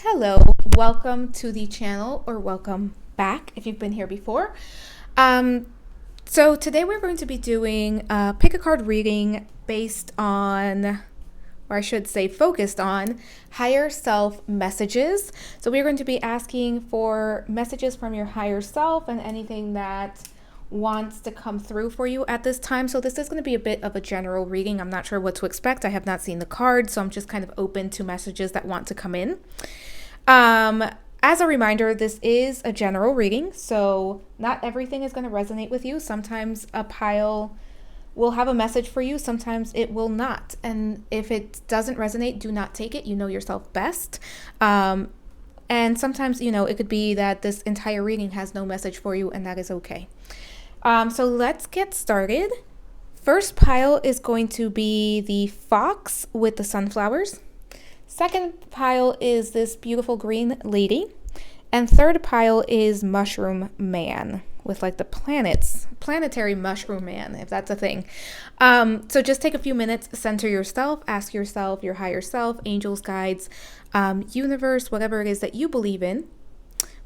Hello, welcome to the channel, or welcome back if you've been here before. So today we're going to be doing a pick a card reading based on, or I should say focused on, higher self messages. So we're going to be asking for messages from your higher self and anything that wants to come through for you at this time. So this is going to be a bit of a general reading. I'm not sure what to expect. I have not seen the cards, so I'm just kind of open to messages that want to come in. As a reminder, this is a general reading, so not everything is going to resonate with you. Sometimes a pile will have a message for you, sometimes it will not. And if it doesn't resonate, do not take it. You know yourself best. And sometimes, it could be that this entire reading has no message for you, and that is okay. So let's get started. First pile is going to be the fox with the sunflowers. Second pile is this beautiful green lady. And third pile is Mushroom Man with like the planets, Planetary Mushroom Man, if that's a thing. So just take a few minutes, center yourself, ask yourself, your higher self, angels, guides, universe, whatever it is that you believe in,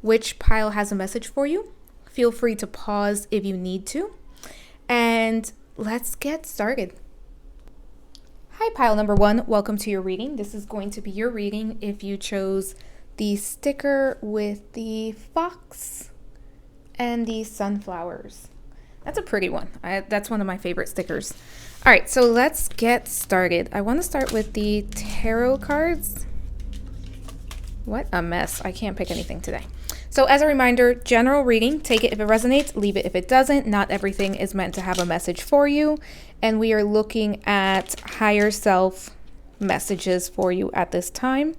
which pile has a message for you. Feel free to pause if you need to. And let's get started. Hi, pile number one. Welcome to your reading. This is going to be your reading if you chose the sticker with the fox and the sunflowers. That's a pretty one. That's one of my favorite stickers. All right, so let's get started. I want to start with the tarot cards. What a mess. I can't pick anything today. So as a reminder, general reading, take it if it resonates, leave it if it doesn't. Not everything is meant to have a message for you. And we are looking at higher self messages for you at this time.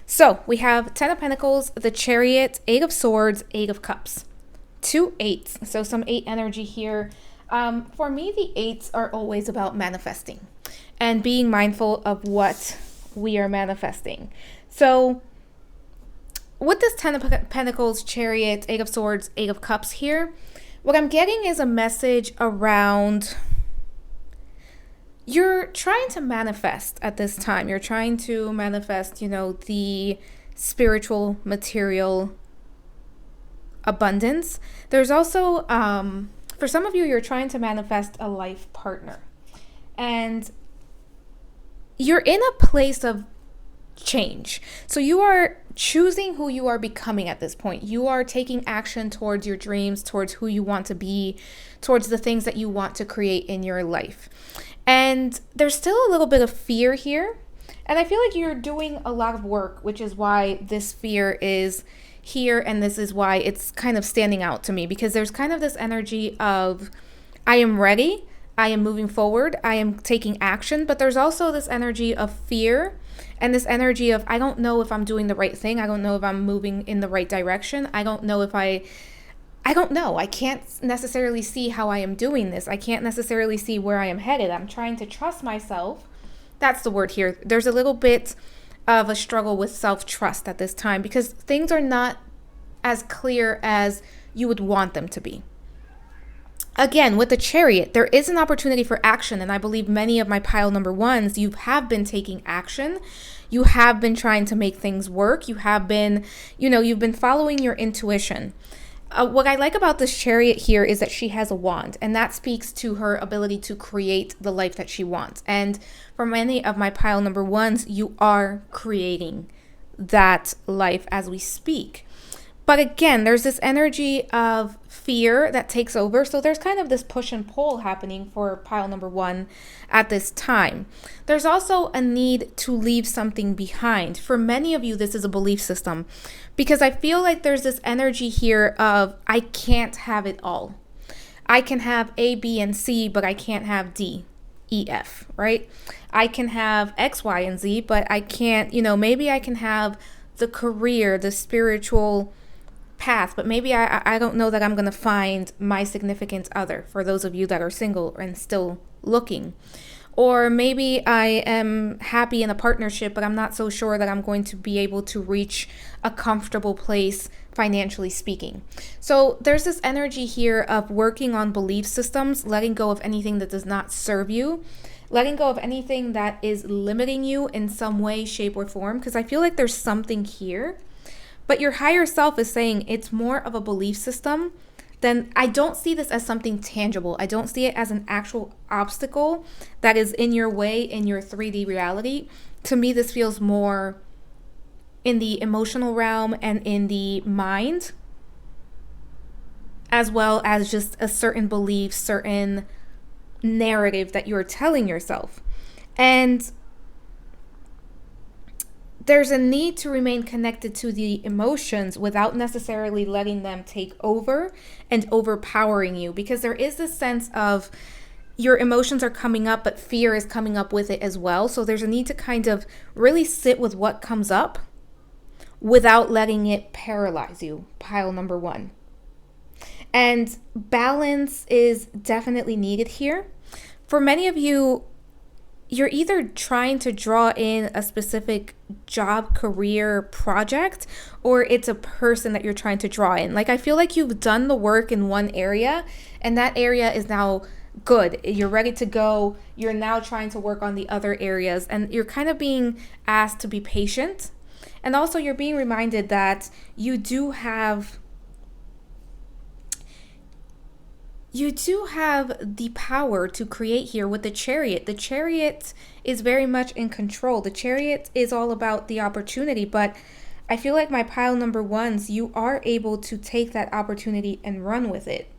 So we have 10 of Pentacles, the Chariot, 8 of Swords, 8 of Cups. 2 8s, so some 8 energy here. For me, the 8s are always about manifesting and being mindful of what we are manifesting. So with this 10 of Pentacles, Chariot, 8 of Swords, 8 of Cups here, what I'm getting is a message around you're trying to manifest at this time. You're trying to manifest, the spiritual, material abundance. There's also, for some of you, you're trying to manifest a life partner. And you're in a place of change. So you are choosing who you are becoming at this point. You are taking action towards your dreams, towards who you want to be, towards the things that you want to create in your life. And there's still a little bit of fear here. And I feel like you're doing a lot of work, which is why this fear is here. And this is why it's kind of standing out to me, because there's kind of this energy of, I am ready. I am moving forward. I am taking action. But there's also this energy of fear and this energy of, I don't know if I'm doing the right thing. I don't know if I'm moving in the right direction. I don't know if I don't know. I can't necessarily see how I am doing this. I can't necessarily see where I am headed. I'm trying to trust myself. That's the word here. There's a little bit of a struggle with self-trust at this time because things are not as clear as you would want them to be. Again, with the Chariot, there is an opportunity for action. And I believe many of my pile number ones, you have been taking action. You have been trying to make things work. You have been, you've been following your intuition. What I like about this Chariot here is that she has a wand, and that speaks to her ability to create the life that she wants. And for many of my pile number ones, you are creating that life as we speak. But again, there's this energy of fear that takes over. So there's kind of this push and pull happening for pile number one at this time. There's also a need to leave something behind. For many of you, this is a belief system because I feel like there's this energy here of I can't have it all. I can have A, B, and C, but I can't have D, E, F, right? I can have X, Y, and Z, but I can't, maybe I can have the career, the spiritual path, but maybe I don't know that I'm going to find my significant other, for those of you that are single and still looking. Or maybe I am happy in a partnership, but I'm not so sure that I'm going to be able to reach a comfortable place financially speaking. So there's this energy here of working on belief systems, letting go of anything that does not serve you, letting go of anything that is limiting you in some way, shape, or form, because I feel like there's something here. But your higher self is saying it's more of a belief system. Then I don't see this as something tangible. I don't see it as an actual obstacle that is in your way in your 3D reality. To me, this feels more in the emotional realm and in the mind, as well as just a certain belief, certain narrative that you're telling yourself. And there's a need to remain connected to the emotions without necessarily letting them take over and overpowering you, because there is this sense of your emotions are coming up, but fear is coming up with it as well. So there's a need to kind of really sit with what comes up without letting it paralyze you, pile number one. And balance is definitely needed here. For many of you, you're either trying to draw in a specific job, career, project, or it's a person that you're trying to draw in. Like, I feel like you've done the work in one area, and that area is now good. You're ready to go. You're now trying to work on the other areas, and you're kind of being asked to be patient. And also, you're being reminded that you do have the power to create here with the Chariot. The Chariot is very much in control. The Chariot is all about the opportunity, but I feel like my pile number ones, you are able to take that opportunity and run with it.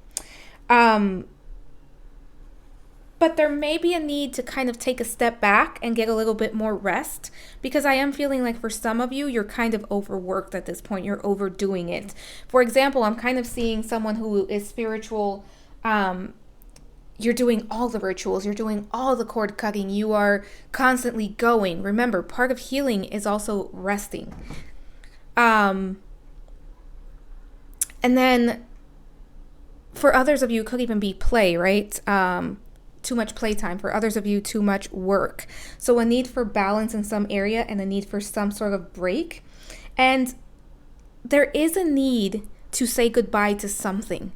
But there may be a need to kind of take a step back and get a little bit more rest, because I am feeling like for some of you, you're kind of overworked at this point. You're overdoing it. For example, I'm kind of seeing someone who is spiritual. You're doing all the rituals. You're doing all the cord cutting. You are constantly going. Remember, part of healing is also resting. And then for others of you, it could even be play, right? Too much playtime. For others of you, too much work. So a need for balance in some area and a need for some sort of break. And there is a need to say goodbye to something.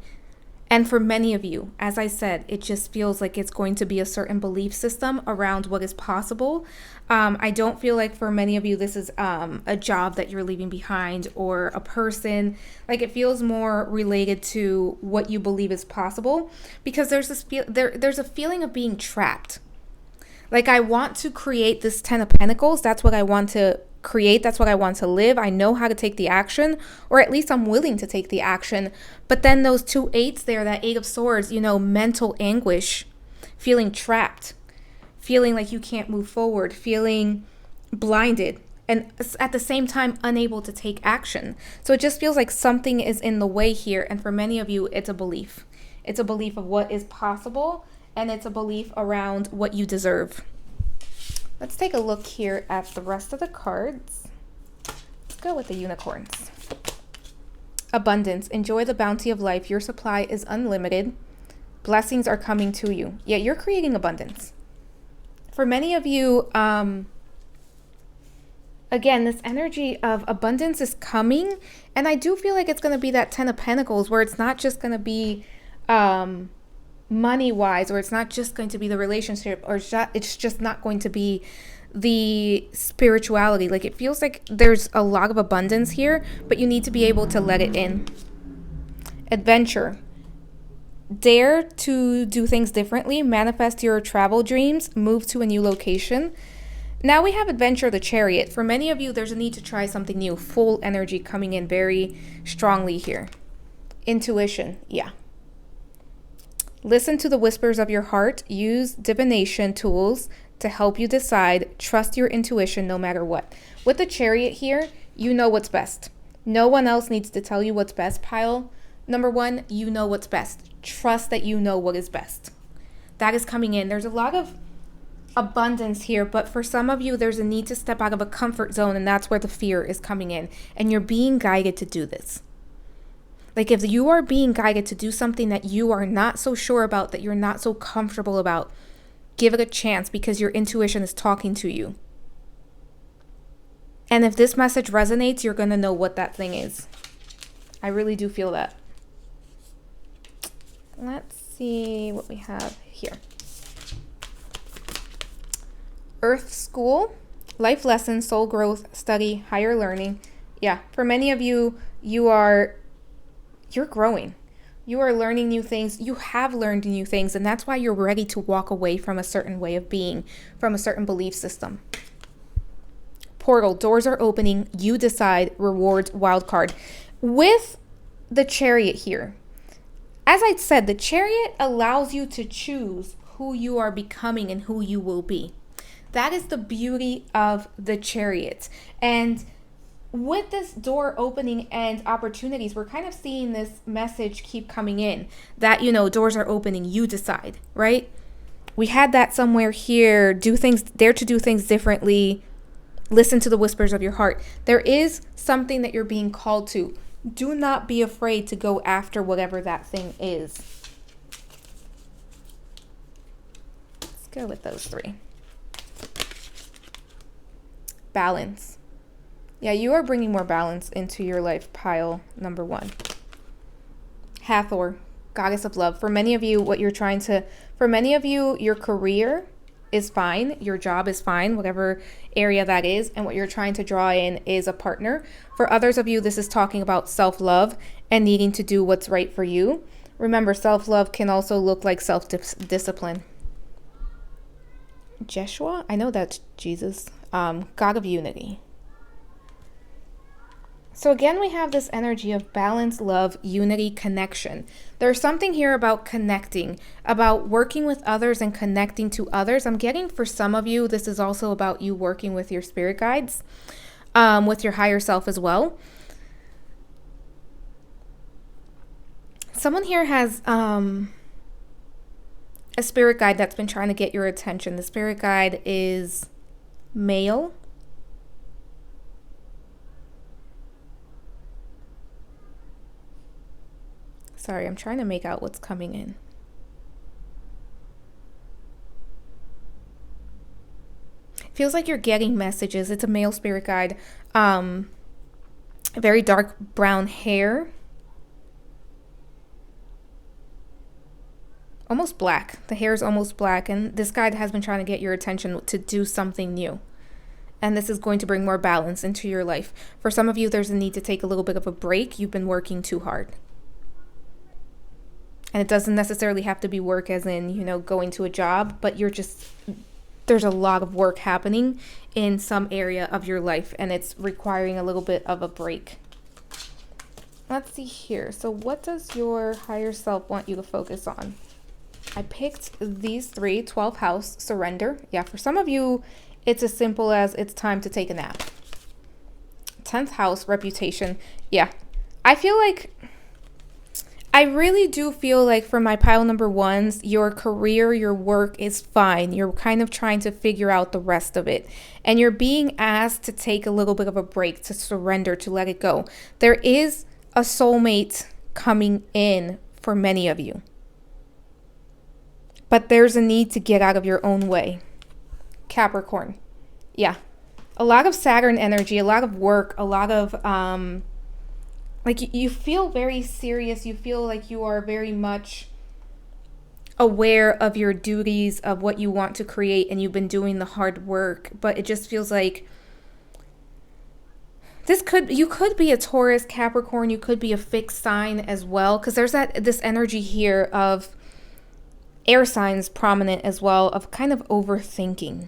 And for many of you, as I said, it just feels like it's going to be a certain belief system around what is possible. I don't feel like for many of you, this is a job that you're leaving behind or a person. Like, it feels more related to what you believe is possible, because there's a feeling of being trapped. Like, I want to create this 10 of Pentacles. That's what I want to create. That's what I want to live. I know how to take the action, or at least I'm willing to take the action. But then those 2 8s there, that 8 of Swords, mental anguish, feeling trapped, feeling like you can't move forward, feeling blinded, and at the same time unable to take action. So it just feels like something is in the way here. And for many of you, it's a belief. It's a belief of what is possible, and it's a belief around what you deserve. Let's take a look here at the rest of the cards. Let's go with the unicorns. Abundance. Enjoy the bounty of life. Your supply is unlimited. Blessings are coming to you. Yeah, you're creating abundance. For many of you, again, this energy of abundance is coming. And I do feel like it's going to be that 10 of Pentacles, where it's not just going to be money-wise, or it's not just going to be the relationship, or it's just not going to be the spirituality. Like, it feels like there's a lot of abundance here, but you need to be able to let it in. Adventure. Dare to do things differently. Manifest your travel dreams. Move to a new location. Now we have Adventure, the Chariot. For many of you, there's a need to try something new. Full energy coming in very strongly here. Intuition. Yeah. Listen to the whispers of your heart. Use divination tools to help you decide. Trust your intuition no matter what. With the Chariot here, you know what's best. No one else needs to tell you what's best, pile number one. You know what's best. Trust that you know what is best. That is coming in. There's a lot of abundance here, but for some of you, there's a need to step out of a comfort zone, and that's where the fear is coming in. And you're being guided to do this. Like, if you are being guided to do something that you are not so sure about, that you're not so comfortable about, give it a chance, because your intuition is talking to you. And if this message resonates, you're going to know what that thing is. I really do feel that. Let's see what we have here. Earth School, life lessons, soul growth, study, higher learning. Yeah, for many of you, you're growing. You are learning new things. You have learned new things, and that's why you're ready to walk away from a certain way of being, from a certain belief system. Portal, doors are opening. You decide. Rewards, wild card. With the Chariot here, as I said, the Chariot allows you to choose who you are becoming and who you will be. That is the beauty of the Chariot. And with this door opening and opportunities, we're kind of seeing this message keep coming in that, doors are opening, you decide, right? We had that somewhere here, dare to do things differently, listen to the whispers of your heart. There is something that you're being called to. Do not be afraid to go after whatever that thing is. Let's go with those three. Balance. Yeah, you are bringing more balance into your life, pile number 1. Hathor, goddess of love. For many of you, your career is fine. Your job is fine, whatever area that is. And what you're trying to draw in is a partner. For others of you, this is talking about self-love and needing to do what's right for you. Remember, self-love can also look like self-discipline. Jeshua, I know that's Jesus. God of unity. So again, we have this energy of balance, love, unity, connection. There's something here about connecting, about working with others and connecting to others. I'm getting for some of you, this is also about you working with your spirit guides, with your higher self as well. Someone here has a spirit guide that's been trying to get your attention. The spirit guide is male. Sorry, I'm trying to make out what's coming in. Feels like you're getting messages. It's a male spirit guide. Very dark brown hair. Almost black. The hair is almost black. And this guide has been trying to get your attention to do something new. And this is going to bring more balance into your life. For some of you, there's a need to take a little bit of a break. You've been working too hard. And it doesn't necessarily have to be work as in, going to a job, but there's a lot of work happening in some area of your life, and it's requiring a little bit of a break. Let's see here. So what does your higher self want you to focus on? I picked these 3, 12th house, surrender. Yeah, for some of you, it's as simple as it's time to take a nap. 10th house, reputation. Yeah, I really do feel like for my pile number 1s, your career, your work is fine. You're kind of trying to figure out the rest of it. And you're being asked to take a little bit of a break, to surrender, to let it go. There is a soulmate coming in for many of you. But there's a need to get out of your own way. Capricorn. Yeah. A lot of Saturn energy, a lot of work, a lot of... you feel very serious. You feel like you are very much aware of your duties, of what you want to create, and you've been doing the hard work. But it just feels like you could be a Taurus, Capricorn. You could be a fixed sign as well, because there's this energy here of air signs prominent as well, of kind of overthinking,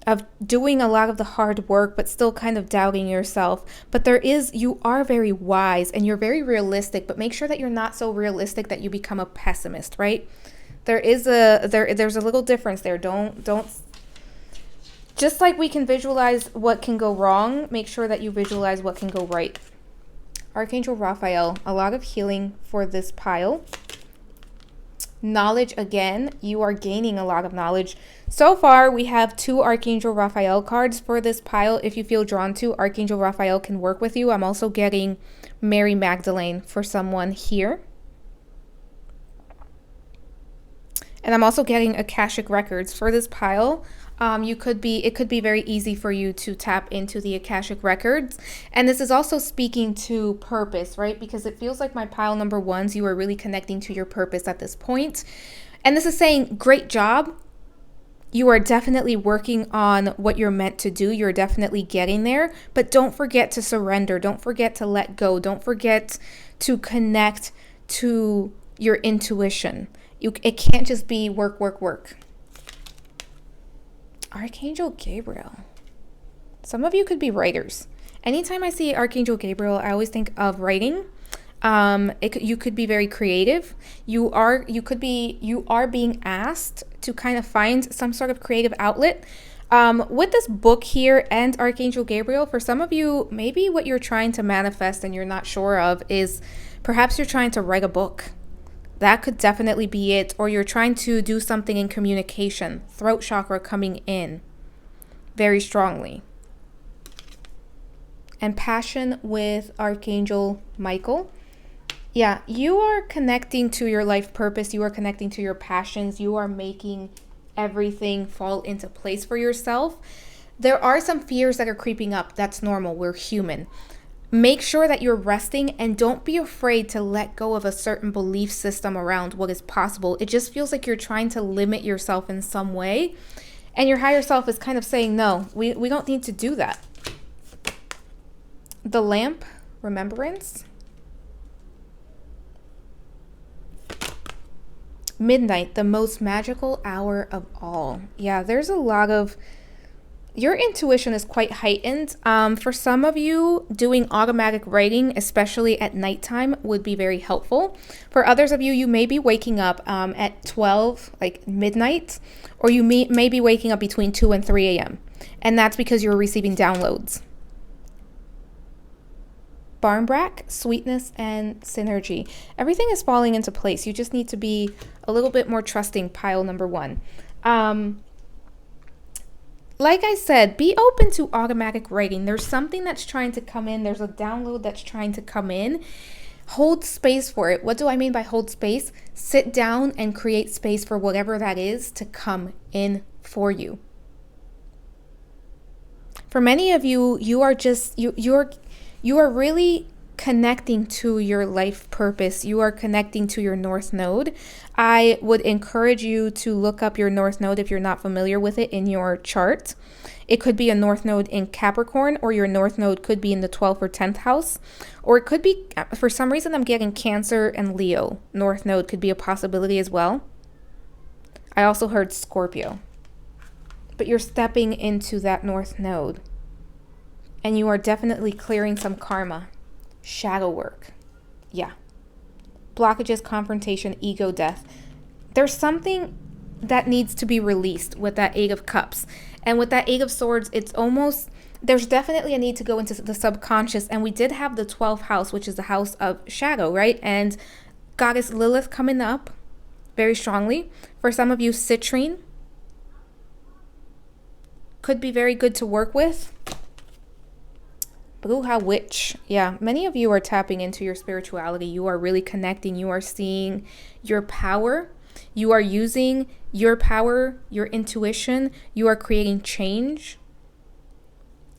of doing a lot of the hard work, but still kind of doubting yourself. But you are very wise and you're very realistic, but make sure that you're not so realistic that you become a pessimist, right? There's a little difference there. Don't, just like we can visualize what can go wrong, make sure that you visualize what can go right. Archangel Raphael, a lot of healing for this pile. Knowledge, again, you are gaining a lot of knowledge. So far, we have 2 Archangel Raphael cards for this pile. If you feel drawn to, Archangel Raphael can work with you. I'm also getting Mary Magdalene for someone here. And I'm also getting Akashic Records for this pile. It could be very easy for you to tap into the Akashic Records. And this is also speaking to purpose, right? Because it feels like my pile number 1s, you are really connecting to your purpose at this point. And this is saying, great job. You are definitely working on what you're meant to do. You're definitely getting there, but don't forget to surrender. Don't forget to let go. Don't forget to connect to your intuition. It can't just be work, work, work. Archangel Gabriel. Some of you could be writers. Anytime I see Archangel Gabriel, I always think of writing. You could be very creative. You are being asked to kind of find some sort of creative outlet. With this book here and Archangel Gabriel, for some of you, maybe what you're trying to manifest and you're not sure of is perhaps you're trying to write a book. That could definitely be it. Or you're trying to do something in communication. Throat chakra coming in very strongly. And passion with Archangel Michael. Yeah, you are connecting to your life purpose. You are connecting to your passions. You are making everything fall into place for yourself. There are some fears that are creeping up. That's normal. We're human. Make sure that you're resting and don't be afraid to let go of a certain belief system around what is possible. It just feels like you're trying to limit yourself in some way. And your higher self is kind of saying, no, we don't need to do that. The lamp, remembrance. Midnight, the most magical hour of all. Yeah, there's a lot of... Your intuition is quite heightened. For some of you, doing automatic writing, especially at nighttime, would be very helpful. For others of you, you may be waking up at 12, like midnight, or you may be waking up between 2 and 3 a.m. And that's because you're receiving downloads. Barmbrack, sweetness, and synergy. Everything is falling into place. You just need to be a little bit more trusting, pile number 1. Like I said, be open to automatic writing. There's something that's trying to come in. There's a download that's trying to come in. Hold space for it. What do I mean by hold space? Sit down and create space for whatever that is to come in for you. For many of you, you are really connecting to your life purpose. You are connecting to your North Node. I would encourage you to look up your North Node if you're not familiar with it in your chart. It could be a North Node in Capricorn, or your North Node could be in the 12th or 10th house. Or it could be, for some reason, I'm getting Cancer and Leo. North Node could be a possibility as well. I also heard Scorpio. But you're stepping into that North Node. And you are definitely clearing some karma. Shadow work. Yeah. Blockages, confrontation, ego death. There's something that needs to be released with that 8 of Cups. And with that 8 of Swords, it's almost... There's definitely a need to go into the subconscious. And we did have the 12th house, which is the house of shadow, right? And Goddess Lilith coming up very strongly. For some of you, citrine could be very good to work with. Bruja Witch. Yeah, many of you are tapping into your spirituality. You are really connecting. You are seeing your power. You are using your power, your intuition. You are creating change.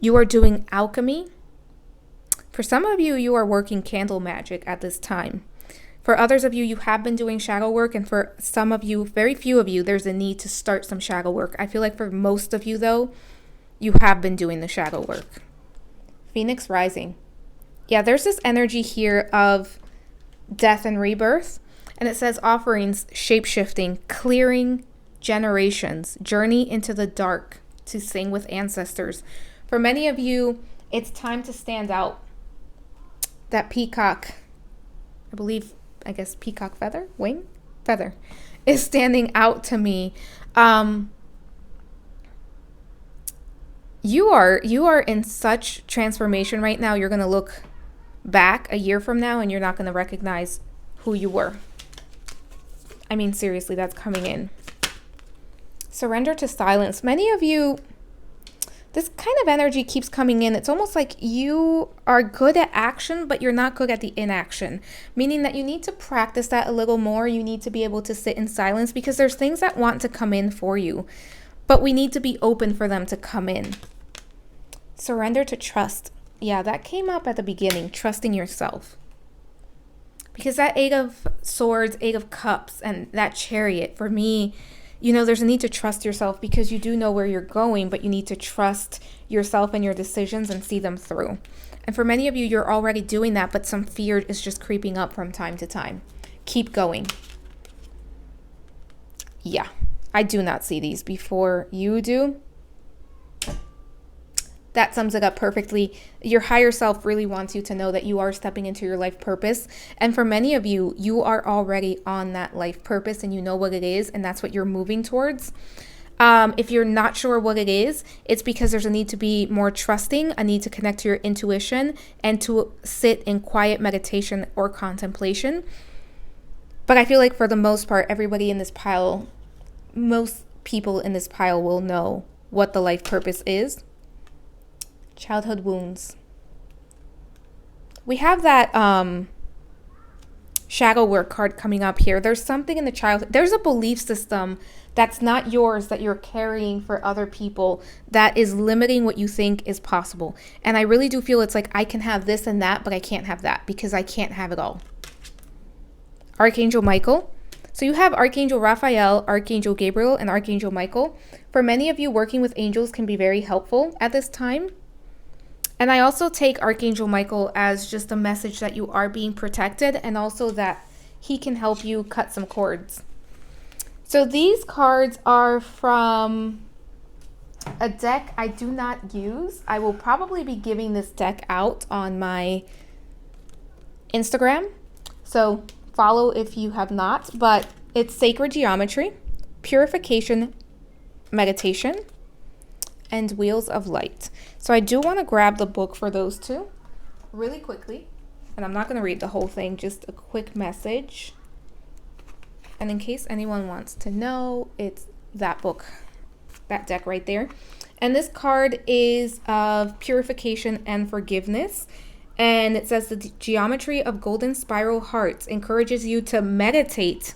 You are doing alchemy. For some of you, you are working candle magic at this time. For others of you, you have been doing shadow work. And for some of you, very few of you, there's a need to start some shadow work. I feel like for most of you, though, you have been doing the shadow work. Phoenix rising. Yeah, there's this energy here of death and rebirth. And it says offerings, shape-shifting, clearing generations, journey into the dark to sing with ancestors. For many of you, it's time to stand out. That peacock, I guess peacock feather, wing, feather, is standing out to me. You are in such transformation right now. You're going to look back a year from now and you're not going to recognize who you were. I mean, seriously, that's coming in. Surrender to silence. Many of you, this kind of energy keeps coming in. It's almost like you are good at action, but you're not good at the inaction. Meaning that you need to practice that a little more. You need to be able to sit in silence because there's things that want to come in for you. But we need to be open for them to come in. Surrender to trust. Yeah, that came up at the beginning, trusting yourself. Because that 8 of Swords, 8 of Cups, and that Chariot, for me, there's a need to trust yourself because you do know where you're going, but you need to trust yourself and your decisions and see them through. And for many of you, you're already doing that, but some fear is just creeping up from time to time. Keep going. Yeah, I do not see these before you do. That sums it up perfectly. Your higher self really wants you to know that you are stepping into your life purpose. And for many of you, you are already on that life purpose and you know what it is, and that's what you're moving towards. If you're not sure what it is, it's because there's a need to be more trusting, a need to connect to your intuition, and to sit in quiet meditation or contemplation. But I feel like for the most part, everybody in this pile, most people in this pile will know what the life purpose is. Childhood wounds. We have that shadow work card coming up here. There's something in the childhood. There's a belief system that's not yours that you're carrying for other people that is limiting what you think is possible. And I really do feel it's like I can have this and that, but I can't have that because I can't have it all. Archangel Michael. So you have Archangel Raphael, Archangel Gabriel, and Archangel Michael. For many of you, working with angels can be very helpful at this time. And I also take Archangel Michael as just a message that you are being protected and also that he can help you cut some cords. So these cards are from a deck I do not use. I will probably be giving this deck out on my Instagram. So follow if you have not, but it's Sacred Geometry, Purification Meditation, and Wheels of Light. So I do want to grab the book for those two really quickly. And I'm not going to read the whole thing, just a quick message. And in case anyone wants to know, it's that book, that deck right there. And this card is of purification and forgiveness. And it says the geometry of golden spiral hearts encourages you to meditate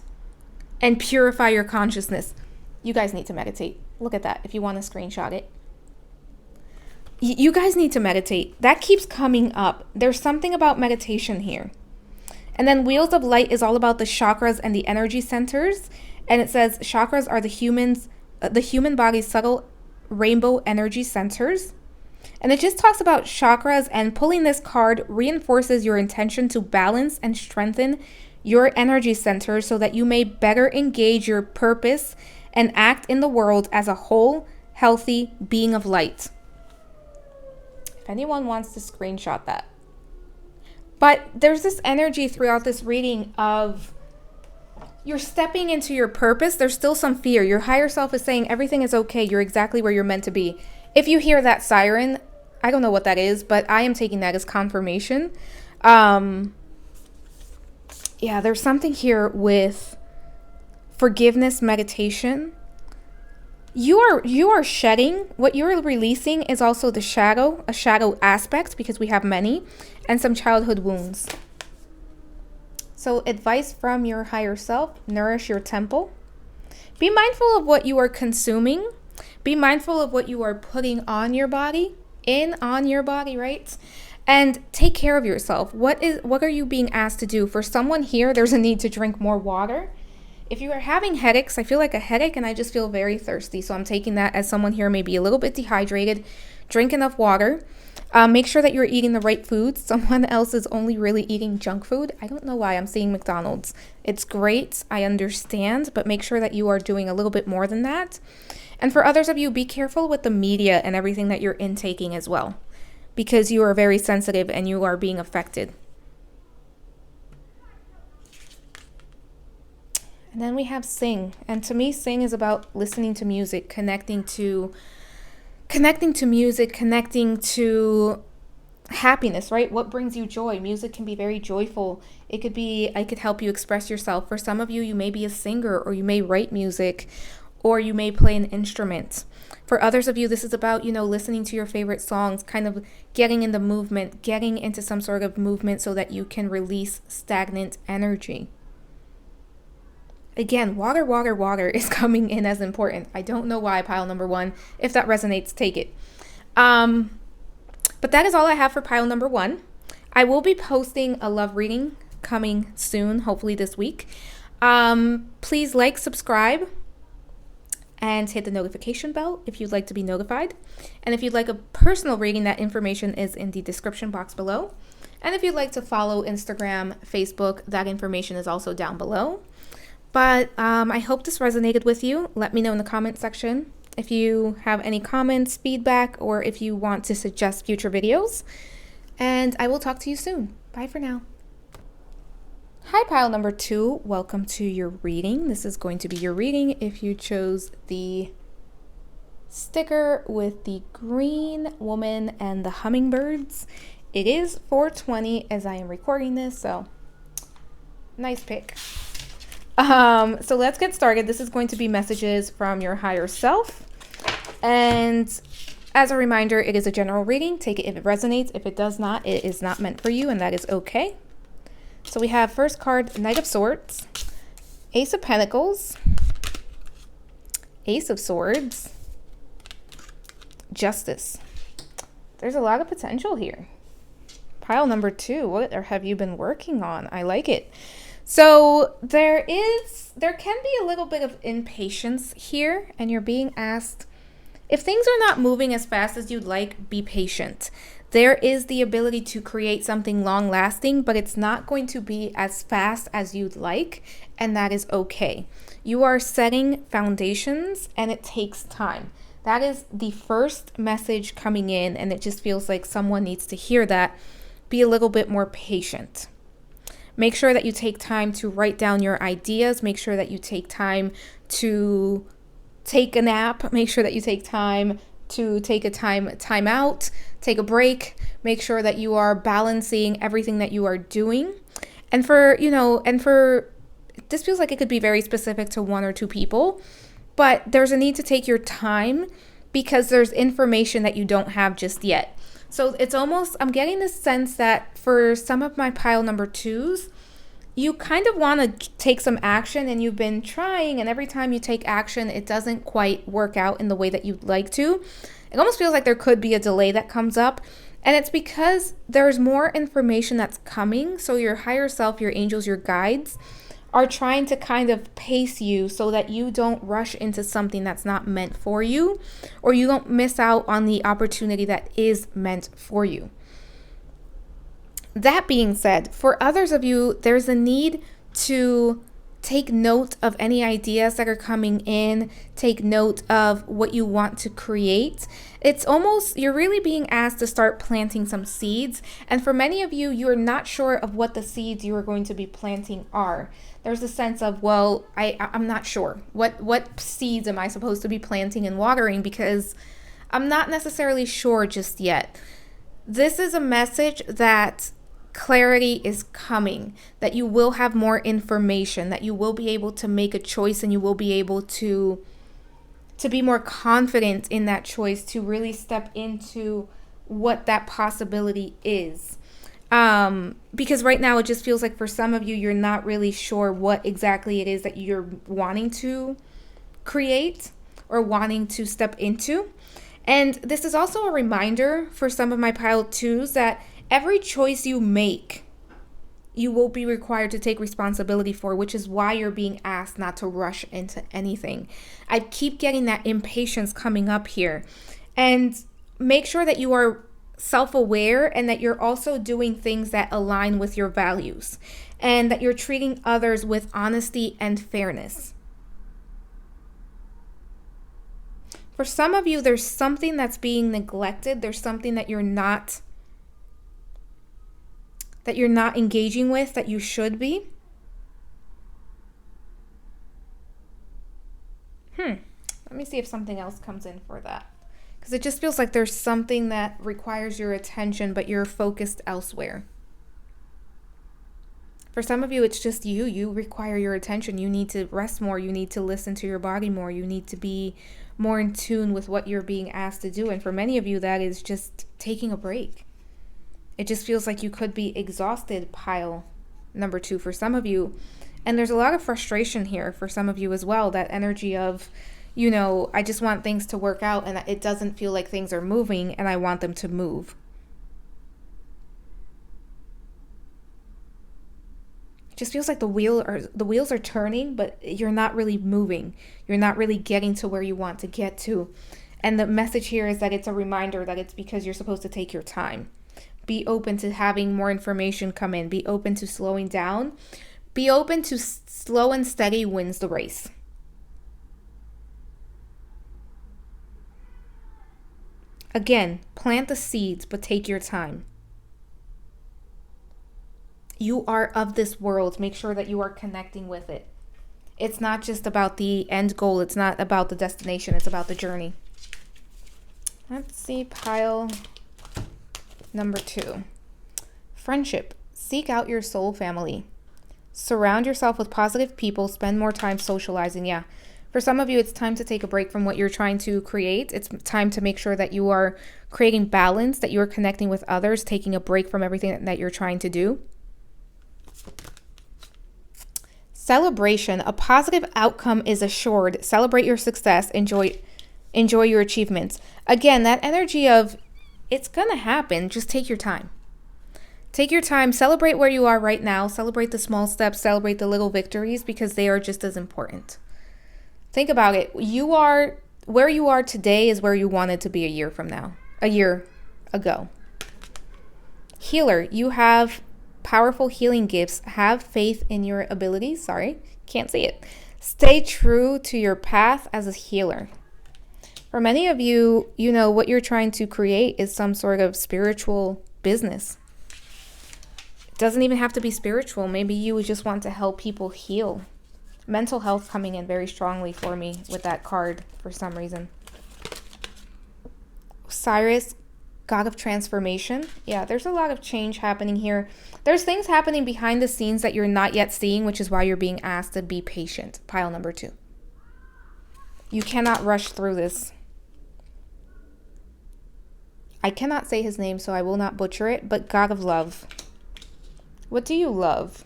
and purify your consciousness. You guys need to meditate. Look at that if you want to screenshot it. You guys need to meditate. That keeps coming up. There's something about meditation here. And then Wheels of Light is all about the chakras and the energy centers. And it says chakras are the human body's subtle rainbow energy centers. And it just talks about chakras, and pulling this card reinforces your intention to balance and strengthen your energy centers so that you may better engage your purpose and act in the world as a whole, healthy being of light. If anyone wants to screenshot that. But there's this energy throughout this reading of you're stepping into your purpose. There's still some fear. Your higher self is saying everything is okay. You're exactly where you're meant to be. If you hear that siren, I don't know what that is, but I am taking that as confirmation. Yeah, there's something here with forgiveness meditation. You are shedding. What you're releasing is also a shadow aspect, because we have many, and some childhood wounds. So advice from your higher self: nourish your temple. Be mindful of what you are consuming. Be mindful of what you are putting on your body, right? And take care of yourself. What are you being asked to do? For someone here, there's a need to drink more water. If you are having headaches, I feel like a headache and I just feel very thirsty. So I'm taking that as someone here may be a little bit dehydrated. Drink enough water. Make sure that you're eating the right foods. Someone else is only really eating junk food. I don't know why I'm seeing McDonald's. It's great, I understand, but make sure that you are doing a little bit more than that. And for others of you, be careful with the media and everything that you're intaking as well, because you are very sensitive and you are being affected. And then we have sing. And to me, sing is about listening to music, connecting to music, connecting to happiness, right? What brings you joy? Music can be very joyful. I could help you express yourself. For some of you, you may be a singer, or you may write music, or you may play an instrument. For others of you, this is about, listening to your favorite songs, kind of getting in the movement, getting into some sort of movement so that you can release stagnant energy. Again, water is coming in as important. I don't know why, pile number 1. If that resonates, take it. But that is all I have for pile number 1. I will be posting a love reading coming soon, hopefully this week. Please like, subscribe, and hit the notification bell if you'd like to be notified. And if you'd like a personal reading, that information is in the description box below. And if you'd like to follow Instagram, Facebook, that information is also down below. But I hope this resonated with you. Let me know in the comment section if you have any comments, feedback, or if you want to suggest future videos. And I will talk to you soon. Bye for now. Hi, pile number 2. Welcome to your reading. This is going to be your reading if you chose the sticker with the green woman and the hummingbirds. It is 4:20 as I am recording this, so nice pick. So let's get started. This is going to be messages from your higher self. And as a reminder, it is a general reading. Take it if it resonates. If it does not, it is not meant for you, and that is okay. So we have first card, Knight of Swords, Ace of Pentacles, Ace of Swords, Justice. There's a lot of potential here. Pile number 2, what have you been working on? I like it. So there can be a little bit of impatience here, and you're being asked, if things are not moving as fast as you'd like, be patient. There is the ability to create something long lasting, but it's not going to be as fast as you'd like, and that is okay. You are setting foundations, and it takes time. That is the first message coming in, and it just feels like someone needs to hear that. Be a little bit more patient. Make sure that you take time to write down your ideas. Make sure that you take time to take a nap. Make sure that you take time to take a time out, take a break. Make sure that you are balancing everything that you are doing. And this feels like it could be very specific to 1 or 2 people, but there's a need to take your time because there's information that you don't have just yet. So it's almost, I'm getting the sense that for some of my pile number 2s, you kind of want to take some action, and you've been trying, and every time you take action, it doesn't quite work out in the way that you'd like to. It almost feels like there could be a delay that comes up, and it's because there's more information that's coming. So your higher self, your angels, your guides are trying to kind of pace you so that you don't rush into something that's not meant for you, or you don't miss out on the opportunity that is meant for you. That being said, for others of you, there's a need to take note of any ideas that are coming in, take note of what you want to create. It's almost, you're really being asked to start planting some seeds. And for many of you, you're not sure of what the seeds you are going to be planting are. There's a sense of, well, I'm not sure. What seeds am I supposed to be planting and watering, because I'm not necessarily sure just yet. This is a message that clarity is coming, that you will have more information, that you will be able to make a choice, and you will be able to be more confident in that choice, to really step into what that possibility is. Because right now it just feels like for some of you, you're not really sure what exactly it is that you're wanting to create or wanting to step into. And this is also a reminder for some of my pile 2s that every choice you make, you will be required to take responsibility for, which is why you're being asked not to rush into anything. I keep getting that impatience coming up here. And make sure that you are self-aware, and that you're also doing things that align with your values, and that you're treating others with honesty and fairness. For some of you, there's something that's being neglected. There's something that you're not engaging with that you should be. Let me see if something else comes in for that. Because it just feels like there's something that requires your attention, but you're focused elsewhere. For some of you, it's just you require your attention. You need to rest more. You need to listen to your body more. You need to be more in tune with what you're being asked to do. And for many of you, that is just taking a break. It just feels like you could be exhausted, pile number 2 for some of you. And there's a lot of frustration here for some of you as well. That energy of, I just want things to work out, and it doesn't feel like things are moving, and I want them to move. just feels like the wheels are turning, but you're not really moving. You're not really getting to where you want to get to. And the message here is that it's a reminder that it's because you're supposed to take your time. Be open to having more information come in. Be open to slowing down. Be open to slow and steady wins the race. Again, plant the seeds, but take your time. You are of this world. Make sure that you are connecting with it. It's not just about the end goal. It's not about the destination. It's about the journey. Let's see, pile number 2. Friendship. Seek out your soul family. Surround yourself with positive people. Spend more time socializing. Yeah. For some of you, it's time to take a break from what you're trying to create. It's time to make sure that you are creating balance, that you are connecting with others, taking a break from everything that you're trying to do. Celebration. A positive outcome is assured. Celebrate your success. Enjoy your achievements. Again, that energy of it's going to happen. Just take your time. Take your time. Celebrate where you are right now. Celebrate the small steps. Celebrate the little victories because they are just as important. Think about it. Where you are today is where you wanted to be a year ago. Healer. You have powerful healing gifts. Have faith in your abilities. Sorry, can't see it. Stay true to your path as a healer. For many of you, what you're trying to create is some sort of spiritual business. It doesn't even have to be spiritual. Maybe you just want to help people heal. Mental health coming in very strongly for me with that card for some reason. Osiris, God of transformation. Yeah, there's a lot of change happening here. There's things happening behind the scenes that you're not yet seeing, which is why you're being asked to be patient. Pile number 2. You cannot rush through this. I cannot say his name, so I will not butcher it, but God of love. What do you love?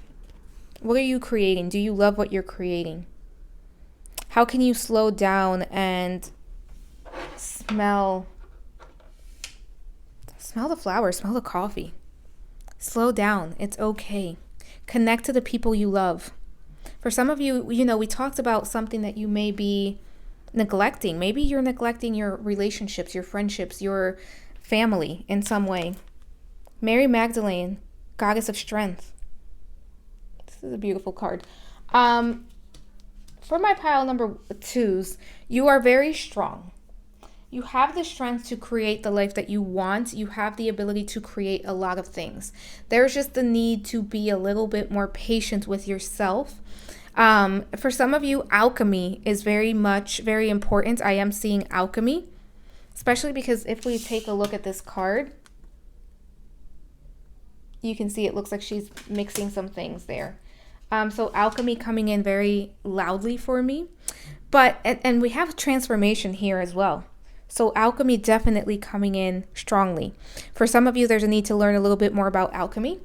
What are you creating? Do you love what you're creating? How can you slow down and smell the flowers, smell the coffee? Slow down. It's okay. Connect to the people you love. For some of you, we talked about something that you may be neglecting. Maybe you're neglecting your relationships, your friendships, your family in some way. Mary Magdalene, goddess of strength. This is a beautiful card. For my pile number 2s, you are very strong. You have the strength to create the life that you want. You have the ability to create a lot of things. There's just the need to be a little bit more patient with yourself. For some of you, alchemy is very important. I am seeing alchemy, especially because if we take a look at this card, you can see it looks like she's mixing some things there. So alchemy coming in very loudly for me. But, and we have transformation here as well. So alchemy definitely coming in strongly. For some of you, there's a need to learn a little bit more about alchemy.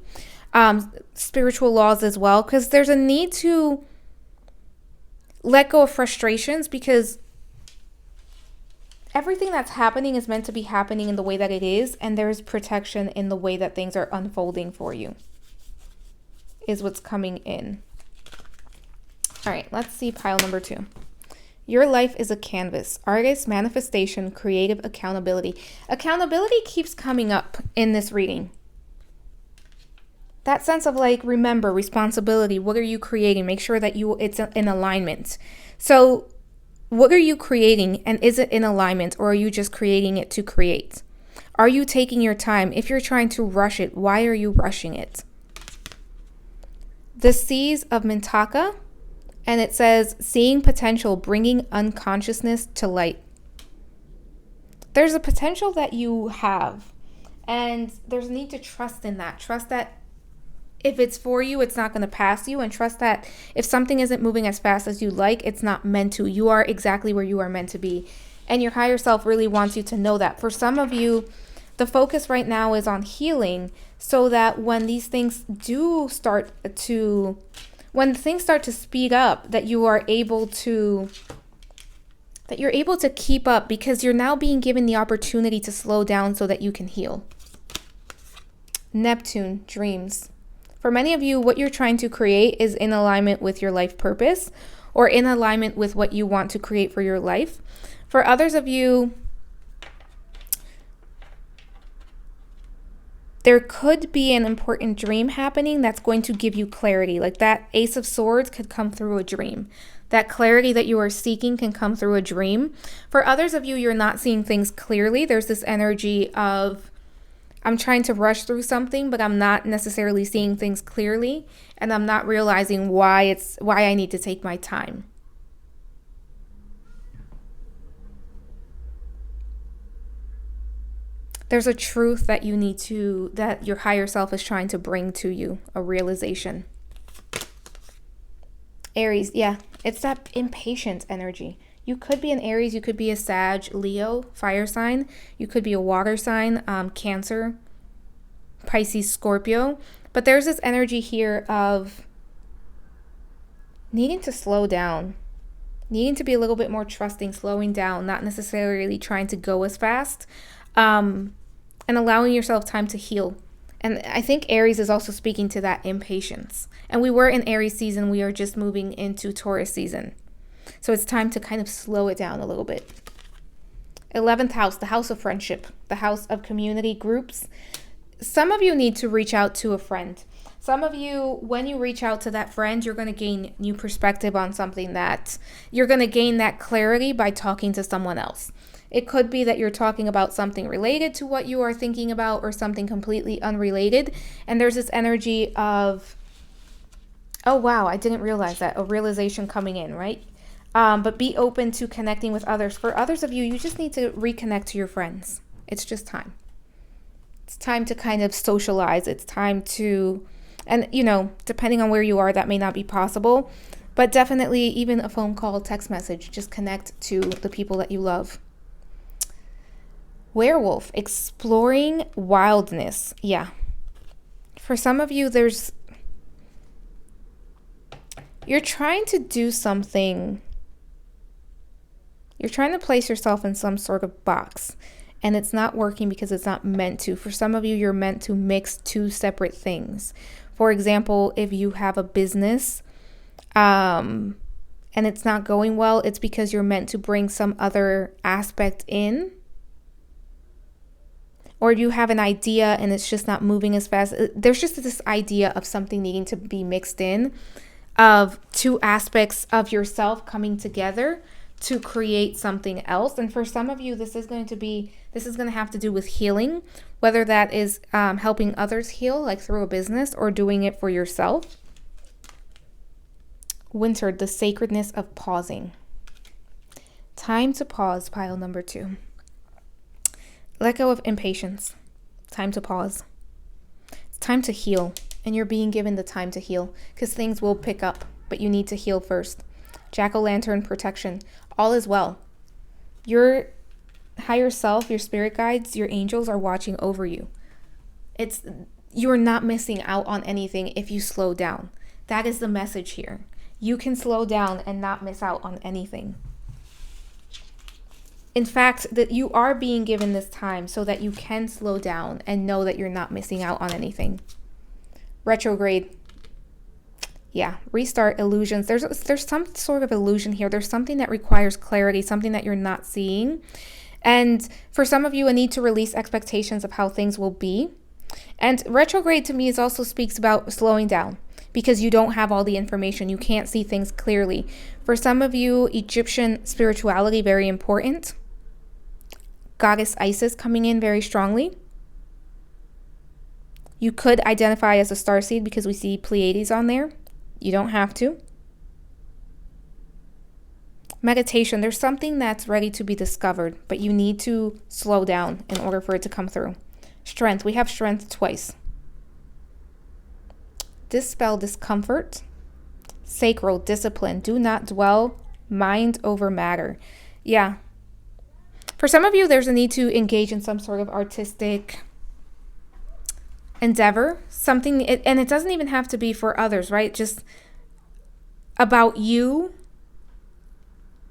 Spiritual laws as well, because there's a need to let go of frustrations, because everything that's happening is meant to be happening in the way that it is, and there's protection in the way that things are unfolding for you, is what's coming in. All right, let's see pile number 2. Your life is a canvas. Artist, manifestation, creative accountability. Accountability keeps coming up in this reading. That sense of remember, responsibility. What are you creating? Make sure that it's in alignment. So what are you creating, and is it in alignment, or are you just creating it to create? Are you taking your time? If you're trying to rush it, why are you rushing it? The Seas of Mintaka, and it says, seeing potential, bringing unconsciousness to light. There's a potential that you have, and there's a need to trust in that. Trust that if it's for you, it's not going to pass you, and trust that if something isn't moving as fast as you like, it's not meant to. You are exactly where you are meant to be, and your higher self really wants you to know that. For some of you, the focus right now is on healing, so that when these things start to speed up, that you're able to keep up, because you're now being given the opportunity to slow down so that you can heal. Neptune, dreams. For many of you, what you're trying to create is in alignment with your life purpose or in alignment with what you want to create for your life. For others of you, there could be an important dream happening that's going to give you clarity. Like that Ace of Swords could come through a dream. That clarity that you are seeking can come through a dream. For others of you, you're not seeing things clearly. There's this energy of, I'm trying to rush through something, but I'm not necessarily seeing things clearly, and I'm not realizing why I need to take my time. There's a truth that that your higher self is trying to bring to you, a realization. Aries, yeah, it's that impatient energy. You could be an Aries, you could be a Sag, Leo, fire sign. You could be a water sign, Cancer, Pisces, Scorpio. But there's this energy here of needing to slow down, needing to be a little bit more trusting, slowing down, not necessarily trying to go as fast, and allowing yourself time to heal. And I think Aries is also speaking to that impatience. And we were in Aries season. We are just moving into Taurus season. So it's time to kind of slow it down a little bit. 11th house, the house of friendship, the house of community groups. Some of you need to reach out to a friend. Some of you, when you reach out to that friend, you're going to gain new perspective on something that you're going to gain that clarity by talking to someone else. It could be that you're talking about something related to what you are thinking about or something completely unrelated. And there's this energy of, oh, wow, I didn't realize that. A realization coming in, right? But be open to connecting with others. For others of you, you just need to reconnect to your friends. It's just time. It's time to kind of socialize. It's time to, and depending on where you are, that may not be possible. But definitely even a phone call, text message, just connect to the people that you love. Werewolf, exploring wildness. Yeah. For some of you, you're trying to do something. You're trying to place yourself in some sort of box, and it's not working because it's not meant to. For some of you, you're meant to mix two separate things. For example, if you have a business, and it's not going well, it's because you're meant to bring some other aspect in. Or you have an idea and it's just not moving as fast. There's just this idea of something needing to be mixed in, of two aspects of yourself coming together to create something else. And for some of you, this is going to have to do with healing, whether that is helping others heal, like through a business, or doing it for yourself. Winter, the sacredness of pausing. Time to pause, pile number 2. Let go of impatience. Time to pause. It's time to heal. And you're being given the time to heal because things will pick up, but you need to heal first. Jack-o'-lantern protection. All is well. Your higher self, your spirit guides, your angels are watching over you. You're not missing out on anything if you slow down. That is the message here. You can slow down and not miss out on anything. In fact, that you are being given this time so that you can slow down and know that you're not missing out on anything. Retrograde. Yeah, restart, illusions. There's some sort of illusion here. There's something that requires clarity, something that you're not seeing. And for some of you, a need to release expectations of how things will be. And retrograde to me also speaks about slowing down because you don't have all the information. You can't see things clearly. For some of you, Egyptian spirituality, very important. Goddess Isis coming in very strongly. You could identify as a starseed because we see Pleiades on there. You don't have to. Meditation, there's something that's ready to be discovered, but you need to slow down in order for it to come through. Strength, we have strength twice. Dispel discomfort. Sacral, discipline, do not dwell, mind over matter. Yeah. For some of you, there's a need to engage in some sort of artistic endeavor, and it doesn't even have to be for others, right? Just about you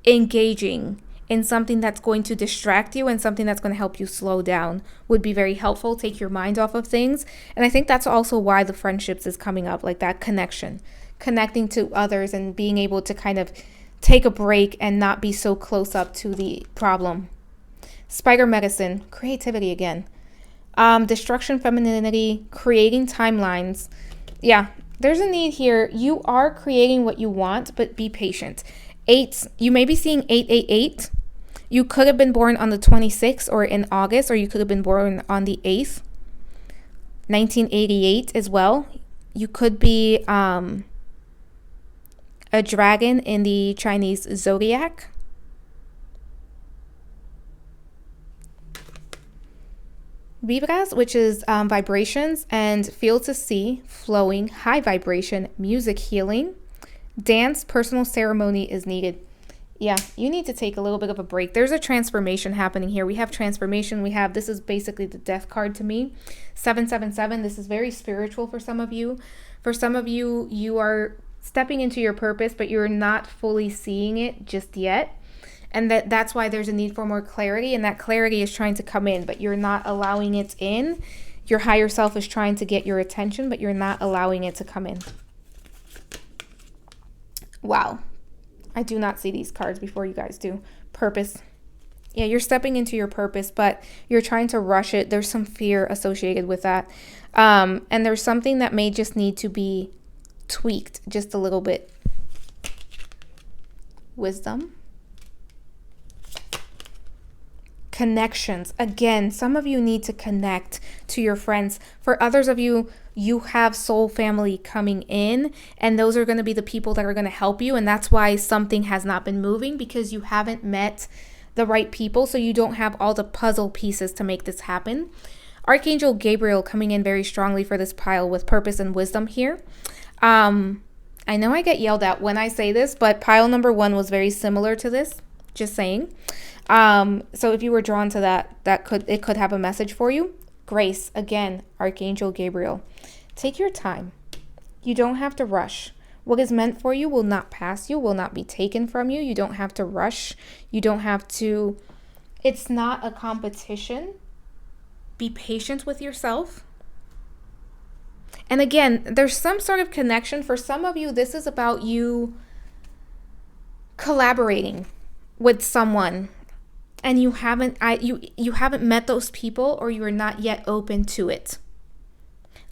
engaging in something that's going to distract you and something that's going to help you slow down would be very helpful. Take your mind off of things. And I think that's also why the friendships is coming up, like that connection, connecting to others and being able to kind of take a break and not be so close up to the problem. Spider medicine, creativity again. Destruction, femininity, creating timelines. Yeah, there's a need here. You are creating what you want, but be patient. 8, you may be seeing 888. You could have been born on the 26th or in August, or you could have been born on the 8th, 1988 as well. You could be a dragon in the Chinese zodiac. Vibras, which is vibrations, and feel to see, flowing, high vibration, music healing. Dance, personal ceremony is needed. Yeah, you need to take a little bit of a break. There's a transformation happening here. We have transformation. This is basically the death card to me. 777, this is very spiritual for some of you. For some of you, you are stepping into your purpose, but you're not fully seeing it just yet. And that's why there's a need for more clarity. And that clarity is trying to come in, but you're not allowing it in. Your higher self is trying to get your attention, but you're not allowing it to come in. Wow. I do not see these cards before you guys do. Purpose. Yeah, you're stepping into your purpose, but you're trying to rush it. There's some fear associated with that. And there's something that may just need to be tweaked just a little bit. Wisdom. Connections. Again, some of you need to connect to your friends. For others of you, you have soul family coming in, and those are going to be the people that are going to help you. And that's why something has not been moving, because you haven't met the right people. So you don't have all the puzzle pieces to make this happen. Archangel Gabriel coming in very strongly for this pile with purpose and wisdom here. I know I get yelled at when I say this, but pile number 1 was very similar to this. Just saying. So if you were drawn to that, it could have a message for you. Grace, again, Archangel Gabriel. Take your time. You don't have to rush. What is meant for you will not pass you, will not be taken from you. You don't have to rush. You don't have to. It's not a competition. Be patient with yourself. And again, there's some sort of connection. For some of you, this is about you collaborating with someone, and you haven't met those people, or you are not yet open to it.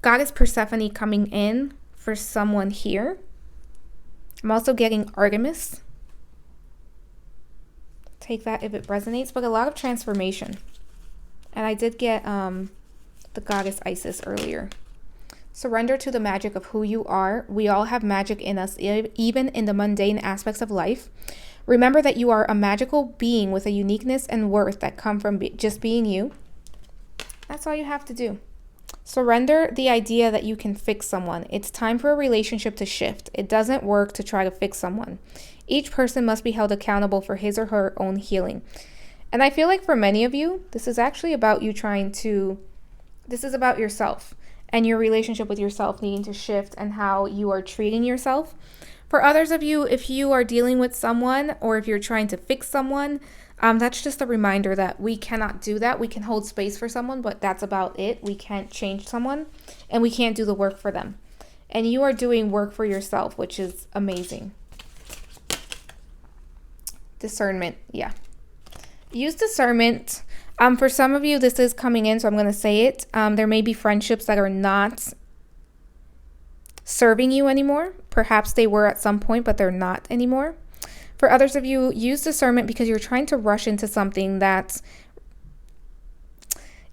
Goddess Persephone coming in for someone here. I'm also getting Artemis. Take that if it resonates, but a lot of transformation. And I did get the Goddess Isis earlier. Surrender to the magic of who you are. We all have magic in us, even in the mundane aspects of life. Remember that you are a magical being with a uniqueness and worth that come from just being you. That's all you have to do. Surrender the idea that you can fix someone. It's time for a relationship to shift. It doesn't work to try to fix someone. Each person must be held accountable for his or her own healing. And I feel like for many of you, this is actually about you this is about yourself and your relationship with yourself needing to shift and how you are treating yourself. For others of you, if you are dealing with someone or if you're trying to fix someone, that's just a reminder that we cannot do that. We can hold space for someone, but that's about it. We can't change someone, and we can't do the work for them. And you are doing work for yourself, which is amazing. Discernment, yeah. Use discernment. For some of you, this is coming in, so I'm going to say it. There may be friendships that are not serving you anymore. Perhaps they were at some point, but they're not anymore. For others of you, use discernment because you're trying to rush into something that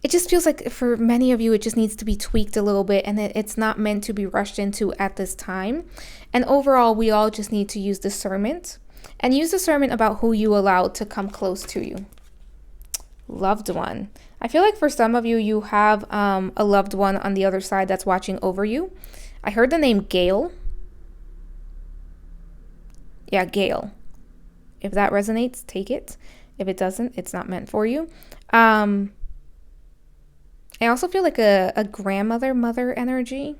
it just feels like for many of you, it just needs to be tweaked a little bit, and it's not meant to be rushed into at this time. And overall, we all just need to use discernment, and use discernment about who you allow to come close to you. Loved one. I feel like for some of you, you have a loved one on the other side that's watching over you. I heard the name Gail. Yeah, Gail. If that resonates, take it. If it doesn't, it's not meant for you. I also feel like a grandmother, mother energy.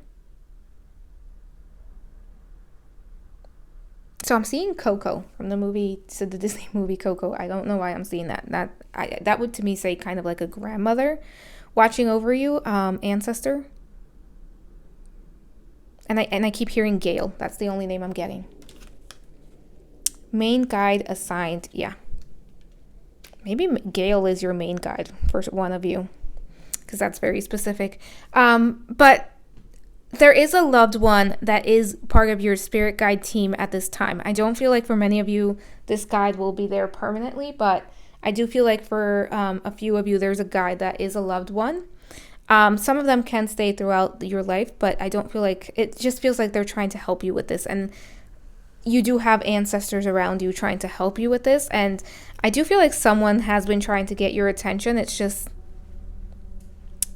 So I'm seeing Coco from the Disney movie Coco. I don't know why I'm seeing that. That would to me say kind of like a grandmother watching over you, ancestor. And I keep hearing Gale. That's the only name I'm getting. Main guide assigned. Yeah. Maybe Gale is your main guide for one of you, because that's very specific. But there is a loved one that is part of your spirit guide team at this time. I don't feel like for many of you, this guide will be there permanently, but I do feel like for a few of you, there's a guide that is a loved one. Some of them can stay throughout your life, but I don't feel like, it just feels like they're trying to help you with this. And you do have ancestors around you trying to help you with this. And I do feel like someone has been trying to get your attention. It's just,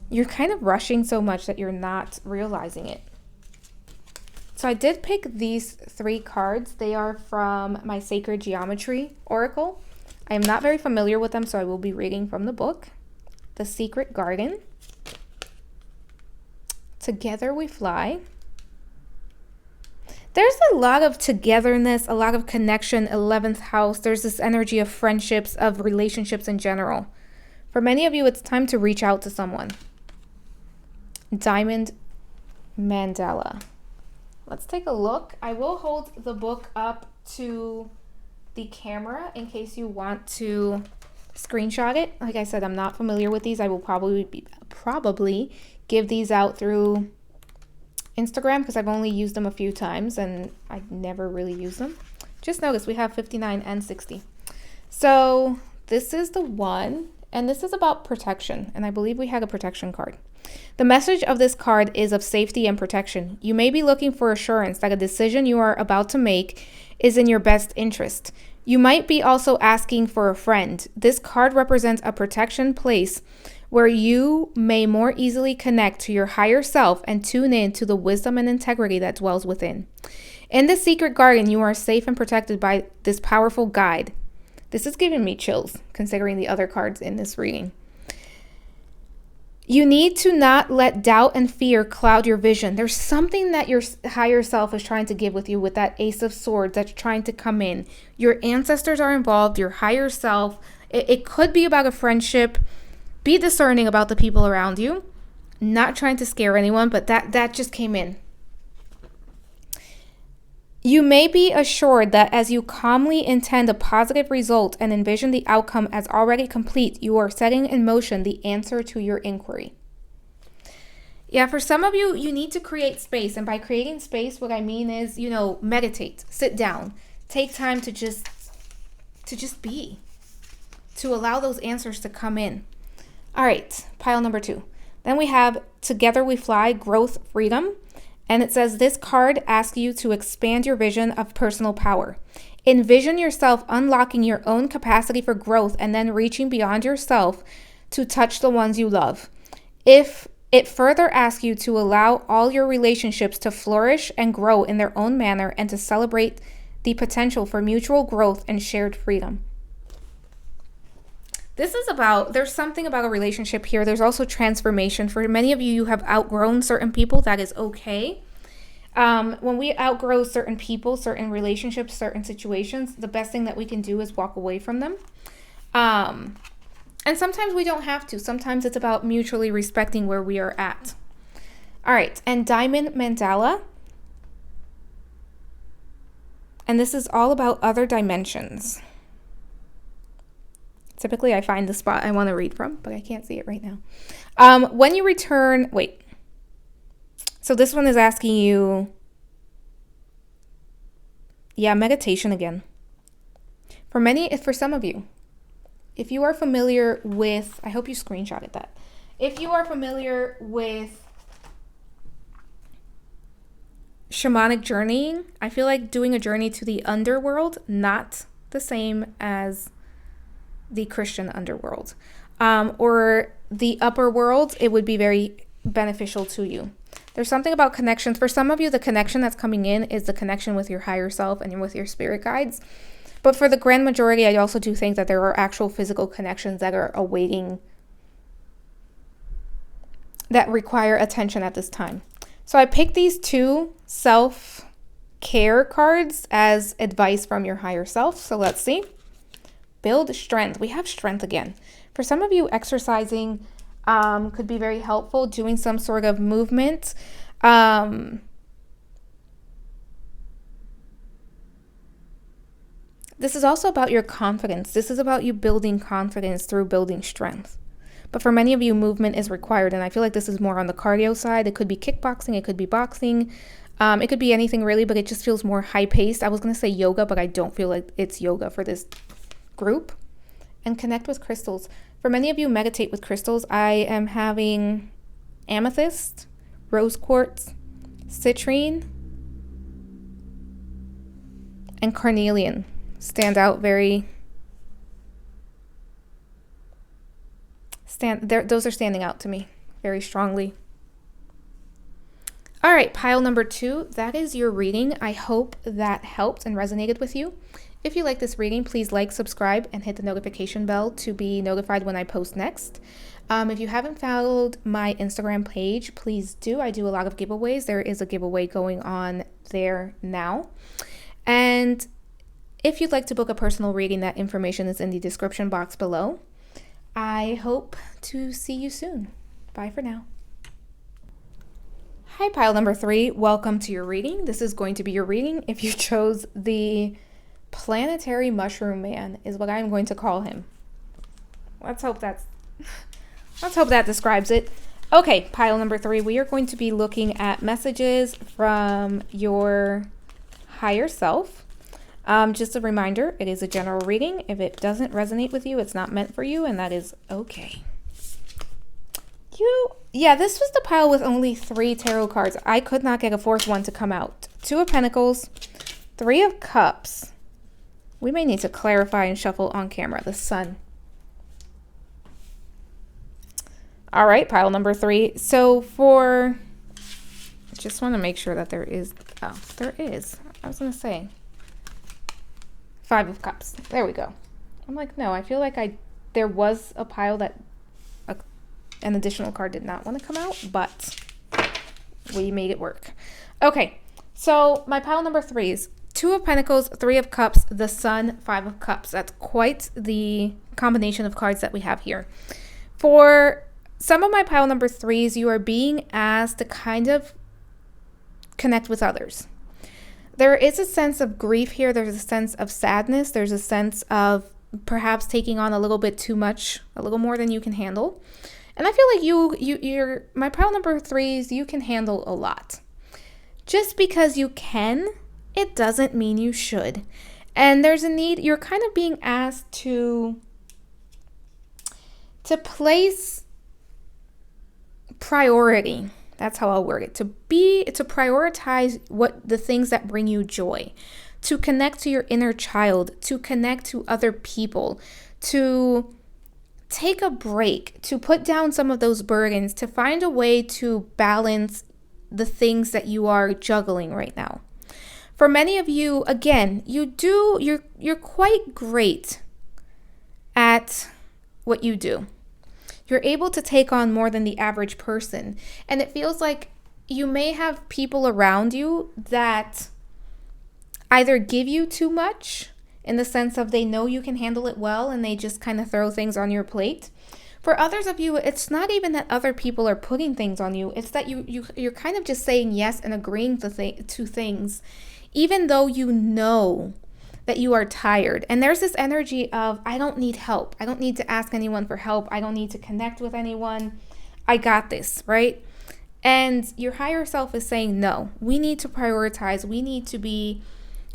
you're kind of rushing so much that you're not realizing it. So I did pick these 3 cards. They are from my Sacred Geometry Oracle. I am not very familiar with them, so I will be reading from the book. The Secret Garden. Together We Fly. There's a lot of togetherness, a lot of connection, 11th house. There's this energy of friendships, of relationships in general. For many of you, it's time to reach out to someone. Diamond Mandala. Let's take a look. I will hold the book up to the camera in case you want to screenshot it. Like I said, I'm not familiar with these. I will probably give these out through Instagram because I've only used them a few times and I never really use them. Just notice we have 59 and 60. So this is the one, and this is about protection, and I believe we had a protection card. The message of this card is of safety and protection. You may be looking for assurance that a decision you are about to make is in your best interest. You might be also asking for a friend. This card represents a protection place where you may more easily connect to your higher self and tune in to the wisdom and integrity that dwells within. In the secret garden, you are safe and protected by this powerful guide. This is giving me chills, considering the other cards in this reading. You need to not let doubt and fear cloud your vision. There's something that your higher self is trying to give with you with that Ace of Swords that's trying to come in. Your ancestors are involved, your higher self. It could be about a friendship. Be discerning about the people around you. Not trying to scare anyone, but that just came in. You may be assured that as you calmly intend a positive result and envision the outcome as already complete, you are setting in motion the answer to your inquiry. Yeah, for some of you, you need to create space. And by creating space, what I mean is, meditate, sit down, take time to just be, to allow those answers to come in. All right, pile number 2. Then we have Together We Fly, Growth, Freedom. And it says this card asks you to expand your vision of personal power. Envision yourself unlocking your own capacity for growth and then reaching beyond yourself to touch the ones you love. If it further asks you to allow all your relationships to flourish and grow in their own manner and to celebrate the potential for mutual growth and shared freedom. This is there's something about a relationship here. There's also transformation. For many of you, you have outgrown certain people. That is okay. When we outgrow certain people, certain relationships, certain situations, the best thing that we can do is walk away from them. And sometimes we don't have to. Sometimes it's about mutually respecting where we are at. All right. And Diamond Mandala. And this is all about other dimensions. Typically, I find the spot I want to read from, but I can't see it right now. When you return, So this one is asking you, meditation again. For some of you, if you are familiar with, I hope you screenshotted that. If you are familiar with shamanic journeying, I feel like doing a journey to the underworld, not the same as the Christian underworld, or the upper world, it would be very beneficial to you. There's something about connections. For some of you, the connection that's coming in is the connection with your higher self and with your spirit guides. But for the grand majority, I also do think that there are actual physical connections that are awaiting, that require attention at this time. So I picked these 2 care cards as advice from your higher self. So let's see. Build strength. We have strength again. For some of you, exercising could be very helpful, doing some sort of movement. This is also about your confidence. This is about you building confidence through building strength. But for many of you, movement is required. And I feel like this is more on the cardio side. It could be kickboxing. It could be boxing. It could be anything really, but it just feels more high-paced. I was going to say yoga, but I don't feel like it's yoga for this group. And connect with crystals. For many of you, meditate with crystals. I am having amethyst, rose quartz, citrine, and carnelian stand out very... Those are standing out to me very strongly. All right, pile number 2, that is your reading. I hope that helped and resonated with you. If you like this reading, please like, subscribe, and hit the notification bell to be notified when I post next. If you haven't followed my Instagram page, please do. I do a lot of giveaways. There is a giveaway going on there now. And if you'd like to book a personal reading, that information is in the description box below. I hope to see you soon. Bye for now. Hi, pile number 3. Welcome to your reading. This is going to be your reading if you chose the Planetary Mushroom Man, is what I'm going to call him. Let's hope that describes it. Okay, pile number 3. We are going to be looking at messages from your higher self. Just a reminder, it is a general reading. If it doesn't resonate with you, it's not meant for you, and that is okay. This was the pile with only 3 tarot cards. I could not get a 4th one to come out. 2 of Pentacles, 3 of Cups. We may need to clarify and shuffle on camera. The Sun. All right, pile number 3. So just want to make sure that there is, I was going to say 5 of Cups. There we go. I'm like, no, I feel like there was a pile that an additional card did not want to come out, but we made it work. Okay, so my pile number 3 is 2 of Pentacles, 3 of Cups, the Sun, 5 of Cups. That's quite the combination of cards that we have here. For some of my pile number 3s, you are being asked to kind of connect with others. There is a sense of grief here. There's a sense of sadness. There's a sense of perhaps taking on a little bit too much, a little more than you can handle. And I feel like you're my pile number 3s, you can handle a lot. Just because you can, it doesn't mean you should. And there's a need, you're kind of being asked to place priority. That's how I'll word it. To prioritize the things that bring you joy, to connect to your inner child, to connect to other people, to take a break, to put down some of those burdens, to find a way to balance the things that you are juggling right now. For many of you, again, you're quite great at what you do. You're able to take on more than the average person. And it feels like you may have people around you that either give you too much in the sense of they know you can handle it well and they just kind of throw things on your plate. For others of you, it's not even that other people are putting things on you. It's that you're kind of just saying yes and agreeing to things, even though you know that you are tired. And there's this energy of, I don't need help. I don't need to ask anyone for help. I don't need to connect with anyone. I got this, right? And your higher self is saying, no, we need to prioritize. We need to be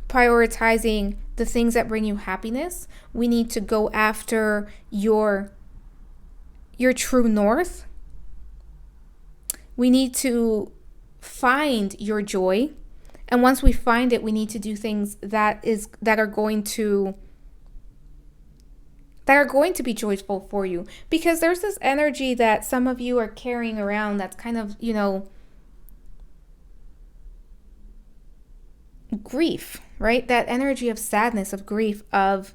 prioritizing the things that bring you happiness. We need to go after your true north. We need to find your joy. And once we find it, we need to do things that are going to be joyful for you. Because there's this energy that some of you are carrying around that's kind of, grief, right? That energy of sadness, of grief, of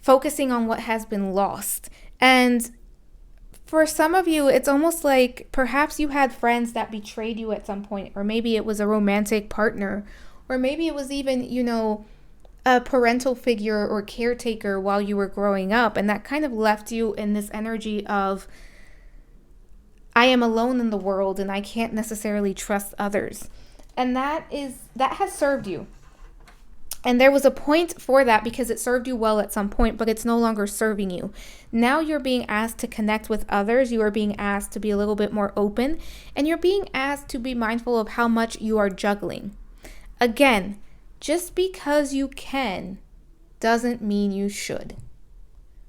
focusing on what has been lost. And for some of you, it's almost like perhaps you had friends that betrayed you at some point, or maybe it was a romantic partner, Or maybe it was even, a parental figure or caretaker while you were growing up, and that kind of left you in this energy of, I am alone in the world and I can't necessarily trust others. And that has served you. And there was a point for that because it served you well at some point, but it's no longer serving you. Now you're being asked to connect with others. You are being asked to be a little bit more open, and you're being asked to be mindful of how much you are juggling. Again, just because you can doesn't mean you should,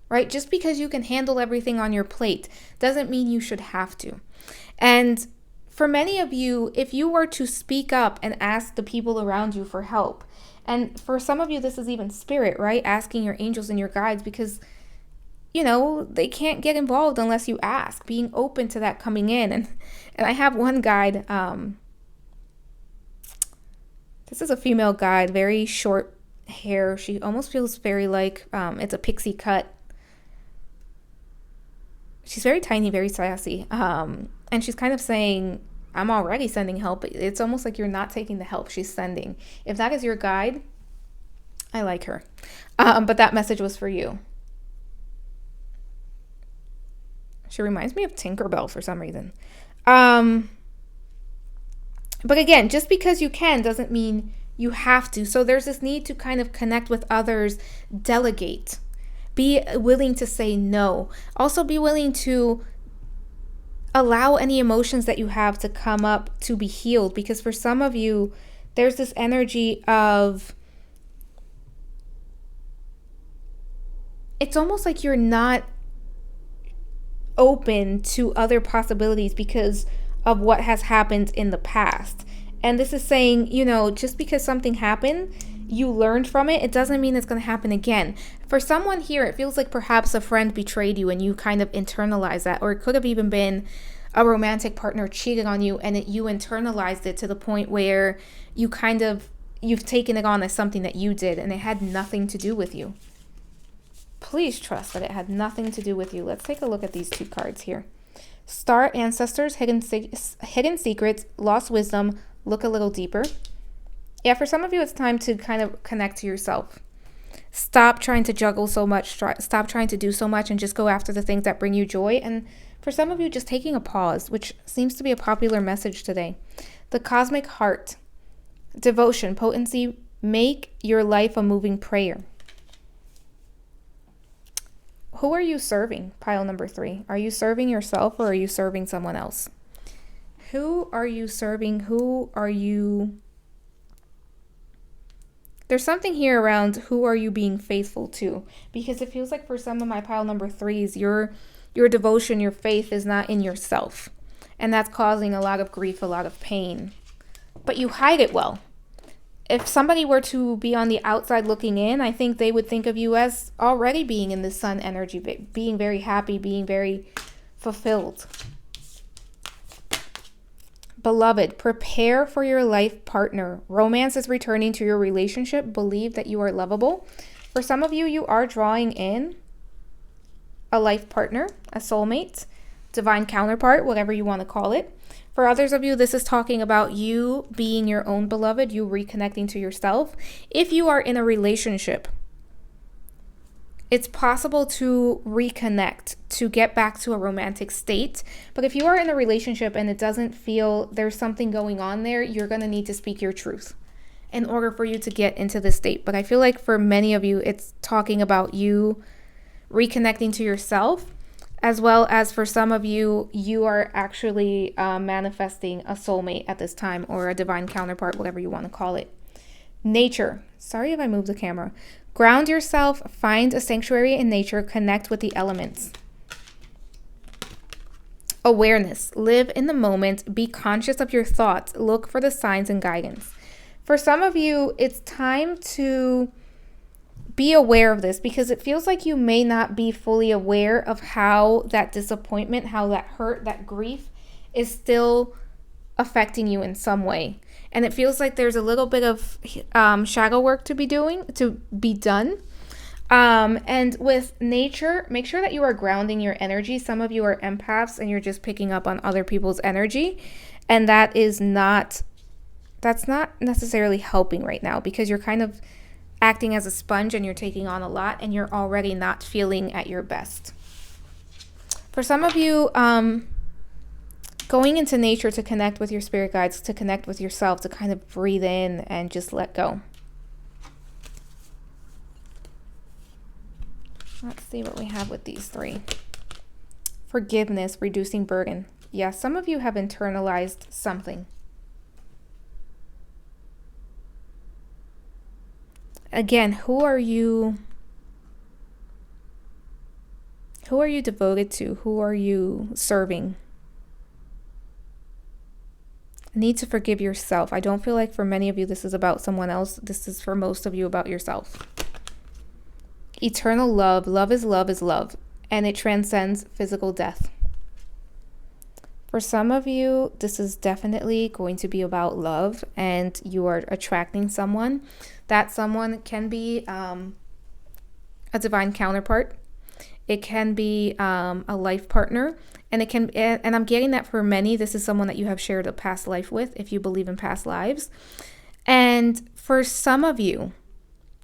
right? Just because you can handle everything on your plate doesn't mean you should have to. And for many of you, if you were to speak up and ask the people around you for help, and for some of you, this is even spirit, right? Asking your angels and your guides, because, they can't get involved unless you ask, being open to that coming in. And I have one guide. This is a female guide, very short hair. She almost feels very like it's a pixie cut. She's very tiny, very sassy. And she's kind of saying, I'm already sending help. It's almost like you're not taking the help she's sending. If that is your guide, I like her. But that message was for you. She reminds me of Tinkerbell for some reason. But again, just because you can doesn't mean you have to. So there's this need to kind of connect with others, delegate, be willing to say no. Also be willing to allow any emotions that you have to come up to be healed, because for some of you, there's this energy of, it's almost like you're not open to other possibilities because of what has happened in the past. And this is saying, just because something happened, you learned from it, it doesn't mean it's going to happen again. For someone here, it feels like perhaps a friend betrayed you and you kind of internalize that, or it could have even been a romantic partner cheated on you and you internalized it to the point where you've taken it on as something that you did and it had nothing to do with you. Please trust that it had nothing to do with you. Let's take a look at these two cards here. Star Ancestors, Hidden Secrets, Lost Wisdom, Look a Little Deeper. Yeah, for some of you, it's time to kind of connect to yourself. Stop trying to juggle so much. Stop trying to do so much and just go after the things that bring you joy. And for some of you, just taking a pause, which seems to be a popular message today. The Cosmic Heart, Devotion, Potency, Make Your Life a Moving Prayer. Who are you serving? Pile number 3. Are you serving yourself or are you serving someone else? Who are you serving? Who are you... There's something here around who are you being faithful to? Because it feels like for some of my pile number 3s, your devotion, your faith is not in yourself. And that's causing a lot of grief, a lot of pain. But you hide it well. If somebody were to be on the outside looking in, I think they would think of you as already being in the sun energy, being very happy, being very fulfilled. Beloved, prepare for your life partner. Romance is returning to your relationship. Believe that you are lovable. For some of you, you are drawing in a life partner, a soulmate, divine counterpart, whatever you want to call it. For others of you, this is talking about you being your own beloved, you reconnecting to yourself. If you are in a relationship, it's possible to reconnect, to get back to a romantic state. But if you are in a relationship and it doesn't feel there's something going on there, you're going to need to speak your truth in order for you to get into this state. But I feel like for many of you, it's talking about you reconnecting to yourself, as well as for some of you, you are actually manifesting a soulmate at this time, or a divine counterpart, whatever you want to call it. Nature. Sorry if I moved the camera. Ground yourself, find a sanctuary in nature, connect with the elements. Awareness. Live in the moment, be conscious of your thoughts, look for the signs and guidance. For some of you, it's time to be aware of this, because it feels like you may not be fully aware of how that disappointment, how that hurt, that grief is still affecting you in some way. And it feels like there's a little bit of shadow work to be done. And with nature, make sure that you are grounding your energy. Some of you are empaths and you're just picking up on other people's energy. And that is not That's not necessarily helping right now because you're kind of acting as a sponge and you're taking on a lot and you're already not feeling at your best. For some of you, going into nature to connect with your spirit guides, to connect with yourself, to kind of breathe in and just let go. Let's see what we have with these three. Forgiveness, reducing burden. Yeah, some of you have internalized something. Again, who are you devoted to? Who are you serving? Need to forgive yourself. I don't feel like for many of you this is about someone else. This is for most of you about yourself. Eternal love. Love is love is love. And it transcends physical death. For some of you, this is definitely going to be about love and you are attracting someone. That someone can be a divine counterpart. It can be a life partner. And I'm getting that for many, this is someone that you have shared a past life with, if you believe in past lives. And for some of you,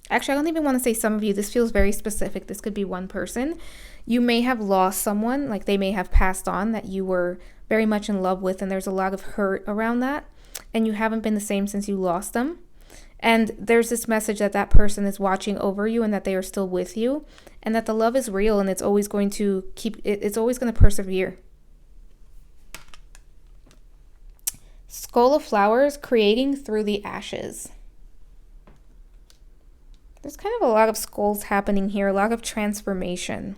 actually, I don't even want to say some of you, this feels very specific. This could be one person. You may have lost someone, like they may have passed on that you were very much in love with, and there's a lot of hurt around that, and you haven't been the same since you lost them. And there's this message that that person is watching over you and that they are still with you, and that the love is real and it's always going to it's always going to persevere. Skull of flowers, creating through the ashes. There's kind of a lot of skulls happening here, a lot of transformation.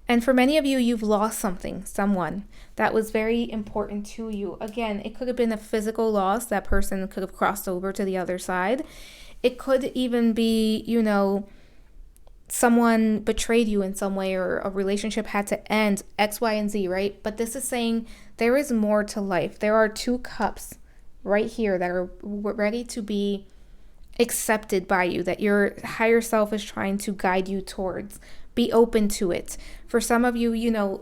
And for many of you, you've lost something, someone that was very important to you. Again, it could have been a physical loss. That person could have crossed over to the other side. It could even be, someone betrayed you in some way or a relationship had to end, X, Y, and Z, right? But this is saying there is more to life. There are two cups right here that are ready to be accepted by you, that your higher self is trying to guide you towards. Be open to it. For some of you,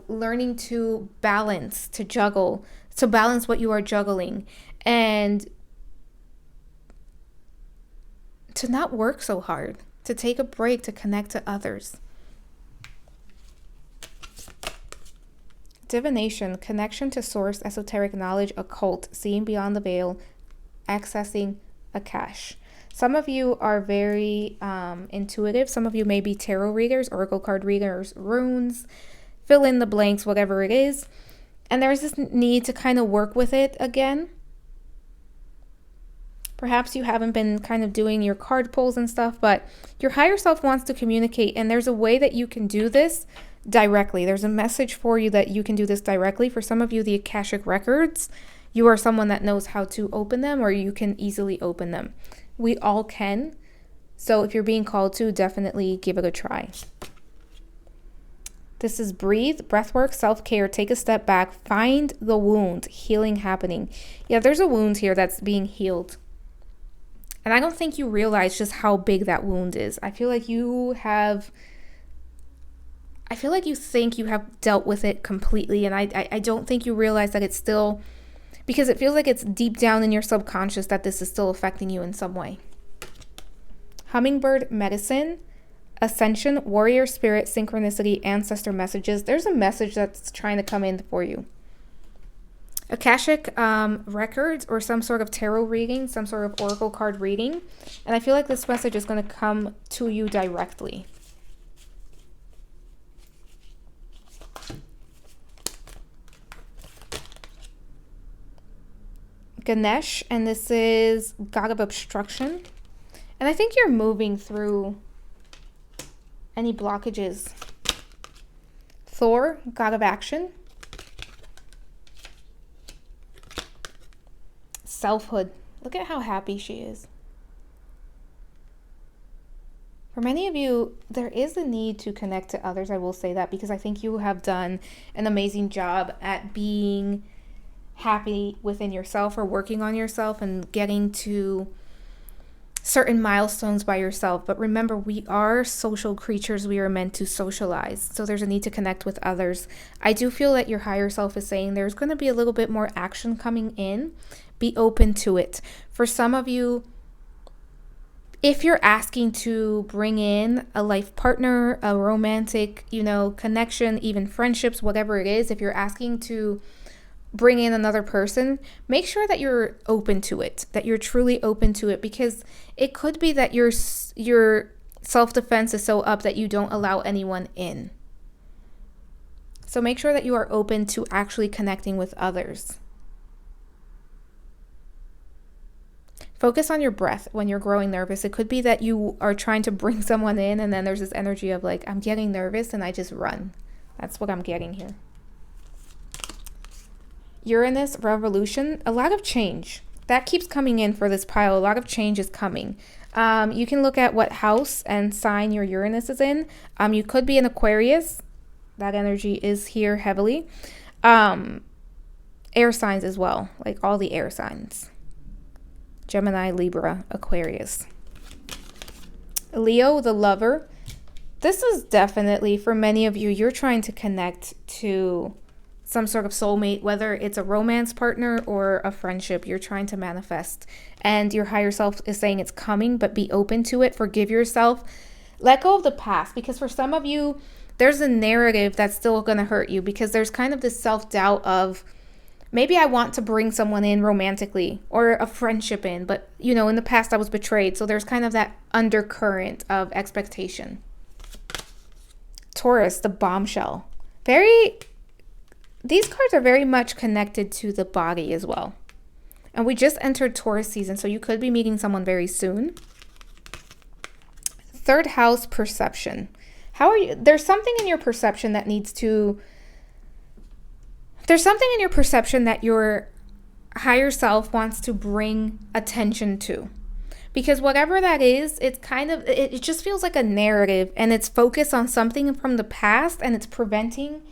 learning to balance, to juggle, to balance what you are juggling and to not work so hard, to take a break, to connect to others. Divination, connection to source, esoteric knowledge, occult, seeing beyond the veil, accessing Akash. Some of you are very intuitive. Some of you may be tarot readers, oracle card readers, runes, fill in the blanks, whatever it is. And there's this need to kind of work with it again. Perhaps you haven't been kind of doing your card pulls and stuff, but your higher self wants to communicate. And there's a way that you can do this directly. There's a message for you that you can do this directly. For some of you, the Akashic Records, you are someone that knows how to open them, or you can easily open them. We all can. So if you're being called to, definitely give it a try. This is breathe, breathwork, self-care, take a step back, find the wound, healing happening. Yeah, there's a wound here that's being healed. And I don't think you realize just how big that wound is. I feel like you think you have dealt with it completely. And I don't think you realize that it's still, because it feels like it's deep down in your subconscious that this is still affecting you in some way. Hummingbird medicine, ascension, warrior spirit, synchronicity, ancestor messages. There's a message that's trying to come in for you. Akashic records or some sort of tarot reading, some sort of oracle card reading. And I feel like this message is going to come to you directly. Ganesh, and this is God of Obstruction. And I think you're moving through any blockages. Thor, God of Action. Selfhood. Look at how happy she is. For many of you, there is a need to connect to others. I will say that because I think you have done an amazing job at being happy within yourself or working on yourself and getting to certain milestones by yourself. But remember, we are social creatures. We are meant to socialize. So there's a need to connect with others. I do feel that your higher self is saying there's going to be a little bit more action coming in Be open to it. For some of you, if you're asking to bring in a life partner, a romantic, connection, even friendships, whatever it is, if you're asking to bring in another person, make sure that you're open to it, that you're truly open to it, because it could be that your self-defense is so up that you don't allow anyone in. So make sure that you are open to actually connecting with others. Focus on your breath when you're growing nervous. It could be that you are trying to bring someone in and then there's this energy of like, I'm getting nervous and I just run. That's what I'm getting here. Uranus revolution, a lot of change. That keeps coming in for this pile. A lot of change is coming. You can look at what house and sign your Uranus is in. You could be an Aquarius. That energy is here heavily. Air signs as well, like all the air signs. Gemini, Libra, Aquarius. Leo, the lover. This is definitely, for many of you, you're trying to connect to some sort of soulmate, whether it's a romance partner or a friendship. You're trying to manifest. And your higher self is saying it's coming, but be open to it. Forgive yourself. Let go of the past. Because for some of you, there's a narrative that's still going to hurt you. Because there's kind of this self-doubt of, maybe I want to bring someone in romantically or a friendship in, but in the past I was betrayed. So there's kind of that undercurrent of expectation. Taurus, the bombshell. These cards are very much connected to the body as well. And we just entered Taurus season, so you could be meeting someone very soon. Third house, perception. How are you? There's something in your perception that There's something in your perception that your higher self wants to bring attention to. Because whatever that is, it's it just feels like a narrative, and it's focused on something from the past, and it's preventing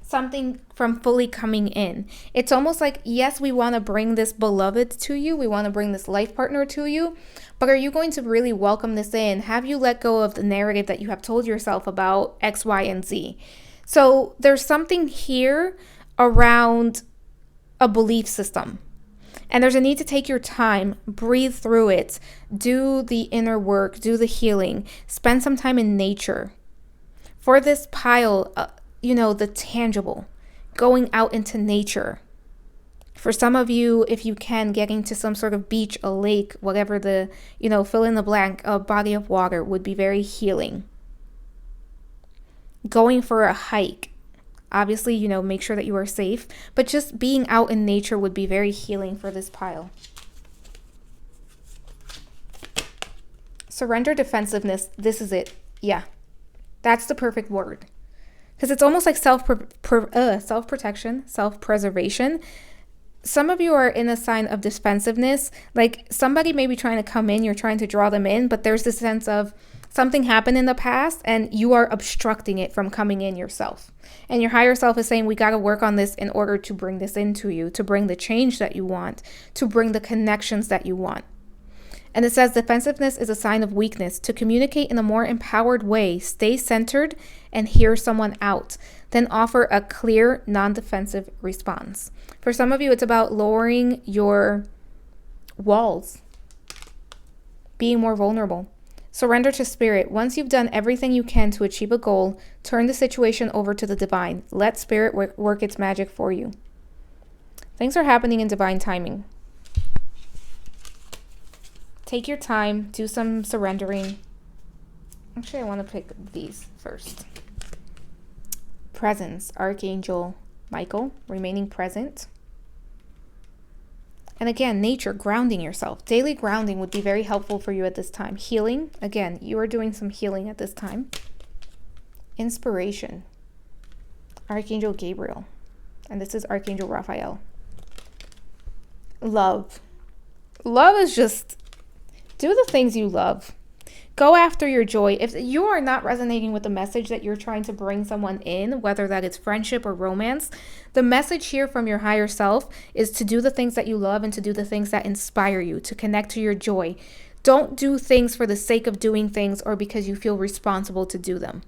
something from fully coming in. It's almost like, yes, we want to bring this beloved to you. We want to bring this life partner to you. But are you going to really welcome this in? Have you let go of the narrative that you have told yourself about X, Y, and Z? So there's something here around a belief system. And there's a need to take your time, breathe through it, do the inner work, do the healing, spend some time in nature. For this pile, the tangible, going out into nature. For some of you, if you can, getting to some sort of beach, a lake, whatever the, fill in the blank, a body of water would be very healing. Going for a hike. Obviously, make sure that you are safe, but just being out in nature would be very healing for this pile. Surrender, defensiveness. This is it. Yeah, that's the perfect word. Because it's almost like self-protection, self-preservation. Some of you are in a sign of defensiveness. Like somebody may be trying to come in, you're trying to draw them in, but there's this sense of something happened in the past and you are obstructing it from coming in yourself. And your higher self is saying, we got to work on this in order to bring this into you, to bring the change that you want, to bring the connections that you want. And it says defensiveness is a sign of weakness. To communicate in a more empowered way, stay centered and hear someone out. Then offer a clear, non-defensive response. For some of you, it's about lowering your walls, being more vulnerable. Surrender to spirit. Once you've done everything you can to achieve a goal, turn the situation over to the divine. Let spirit work its magic for you. Things are happening in divine timing. Take your time, do some surrendering. Actually, I want to pick these first. Presence, Archangel Michael, remaining present. And again, nature, grounding yourself. Daily grounding would be very helpful for you at this time. Healing, again, you are doing some healing at this time. Inspiration, Archangel Gabriel. And this is Archangel Raphael. Love. Love is just, do the things you love. Go after your joy. If you are not resonating with the message that you're trying to bring someone in, whether that is friendship or romance, the message here from your higher self is to do the things that you love and to do the things that inspire you, to connect to your joy. Don't do things for the sake of doing things or because you feel responsible to do them.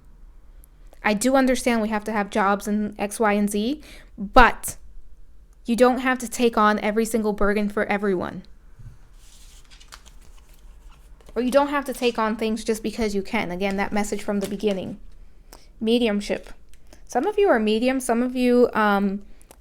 I do understand we have to have jobs and X, Y, and Z, but You don't have to take on every single burden for everyone. Or you don't have to take on things just because you can. Again, that message from the beginning. Mediumship. Some of you are medium. Some of you,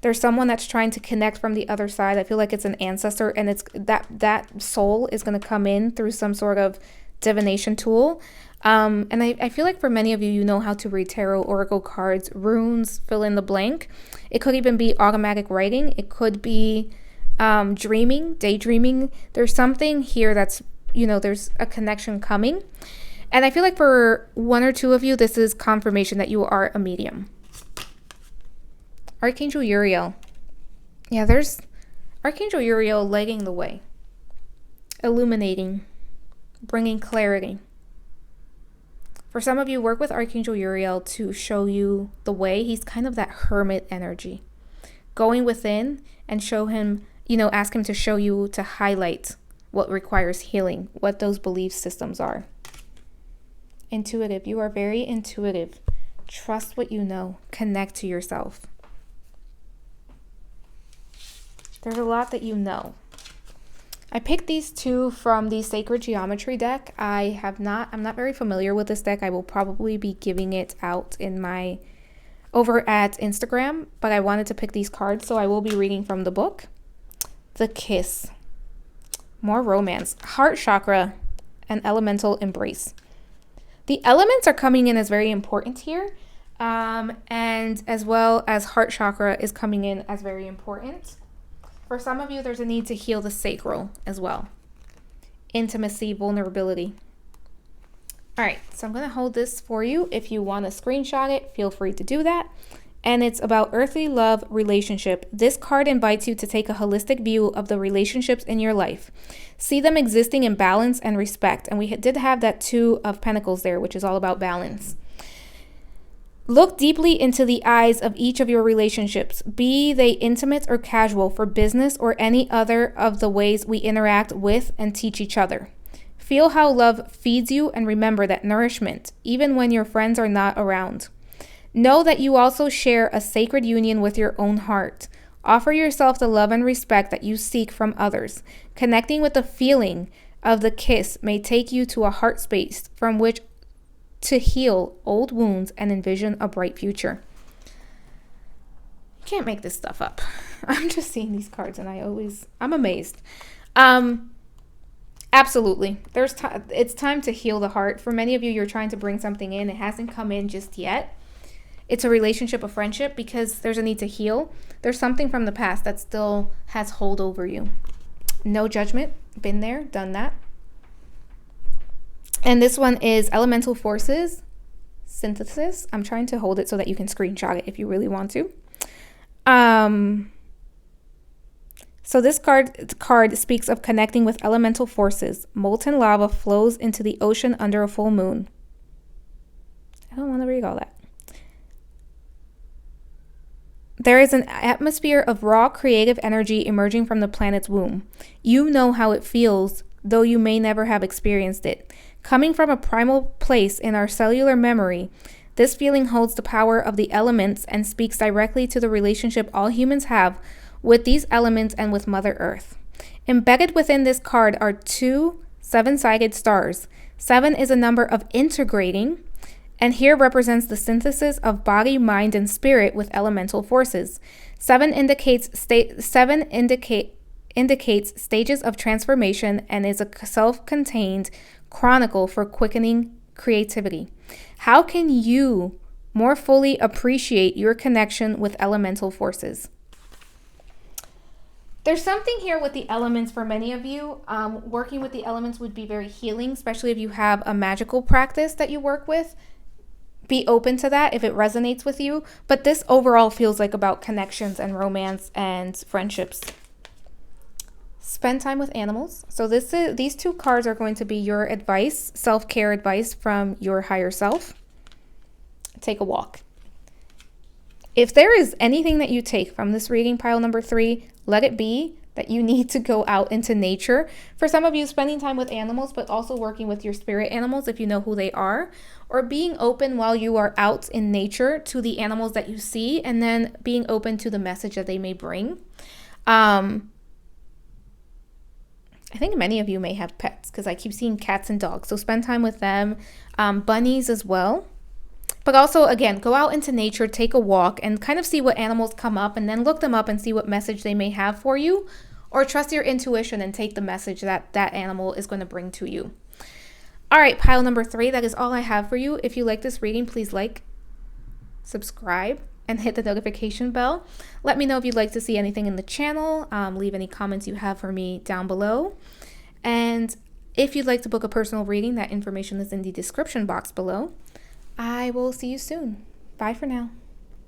there's someone that's trying to connect from the other side. I feel like it's an ancestor, and it's that soul is going to come in through some sort of divination tool. And I feel like for many of you, you know how to read tarot, oracle cards, runes, fill in the blank. It could even be automatic writing. It could be dreaming, daydreaming. There's something here that's, there's a connection coming. And I feel like for one or two of you, this is confirmation that you are a medium. Archangel Uriel. Yeah, there's Archangel Uriel lighting the way. Illuminating. Bringing clarity. For some of you, work with Archangel Uriel to show you the way. He's kind of that hermit energy. Going within and show him, ask him to show you, to highlight what requires healing, what those belief systems are. Intuitive. You are very intuitive. Trust what you know. Connect to yourself. There's a lot that you know. I picked these two from the Sacred Geometry deck. I'm not very familiar with this deck. I will probably be giving it out over at Instagram, but I wanted to pick these cards, so I will be reading from the book. The Kiss. More romance. Heart chakra and elemental embrace. The elements are coming in as very important here, and as well as heart chakra is coming in as very important. For some of you, there's a need to heal the sacral as well. Intimacy, vulnerability. All right, so I'm going to hold this for you. If you want to screenshot it, feel free to do that. And it's about earthly love relationship. This card invites you to take a holistic view of the relationships in your life. See them existing in balance and respect. And we did have that Two of Pentacles there, which is all about balance. Look deeply into the eyes of each of your relationships, be they intimate or casual, for business or any other of the ways we interact with and teach each other. Feel how love feeds you and remember that nourishment, even when your friends are not around. Know that you also share a sacred union with your own heart. Offer yourself the love and respect that you seek from others. Connecting with the feeling of the kiss may take you to a heart space from which to heal old wounds and envision a bright future. You can't make this stuff up. I'm just seeing these cards and I'm amazed. Absolutely. It's time to heal the heart. For many of you, you're trying to bring something in. It hasn't come in just yet. It's a relationship, a friendship, because there's a need to heal. There's something from the past that still has hold over you. No judgment. Been there, done that. And this one is Elemental Forces Synthesis. I'm trying to hold it so that you can screenshot it if you really want to. So this card speaks of connecting with elemental forces. Molten lava flows into the ocean under a full moon. I don't want to read all that. There is an atmosphere of raw creative energy emerging from the planet's womb. You know how it feels, though you may never have experienced it. Coming from a primal place in our cellular memory, this feeling holds the power of the elements and speaks directly to the relationship all humans have with these elements and with Mother Earth. Embedded within this card are 2 seven-sided stars. 7 is a number of integrating, and here represents the synthesis of body, mind, and spirit with elemental forces. 7 indicates stages of transformation and is a self-contained chronicle for quickening creativity. How can you more fully appreciate your connection with elemental forces? There's something here with the elements for many of you. Working with the elements would be very healing, especially if you have a magical practice that you work with. Be open to that if it resonates with you. But this overall feels like about connections and romance and friendships. Spend time with animals. So these 2 cards are going to be your advice, self-care advice from your higher self. Take a walk. If there is anything that you take from this reading, pile number 3, let it be that you need to go out into nature. For some of you, spending time with animals, but also working with your spirit animals if you know who they are, or being open while you are out in nature to the animals that you see, and then being open to the message that they may bring. I think many of you may have pets because I keep seeing cats and dogs, so spend time with them. Bunnies as well. But also, again, go out into nature, take a walk, and kind of see what animals come up, and then look them up and see what message they may have for you, or trust your intuition and take the message that that animal is going to bring to you. All right, pile number 3, that is all I have for you. If you like this reading, please like, subscribe, and hit the notification bell. Let me know if you'd like to see anything in the channel. Leave any comments you have for me down below. And if you'd like to book a personal reading, that information is in the description box below. I will see you soon. Bye for now.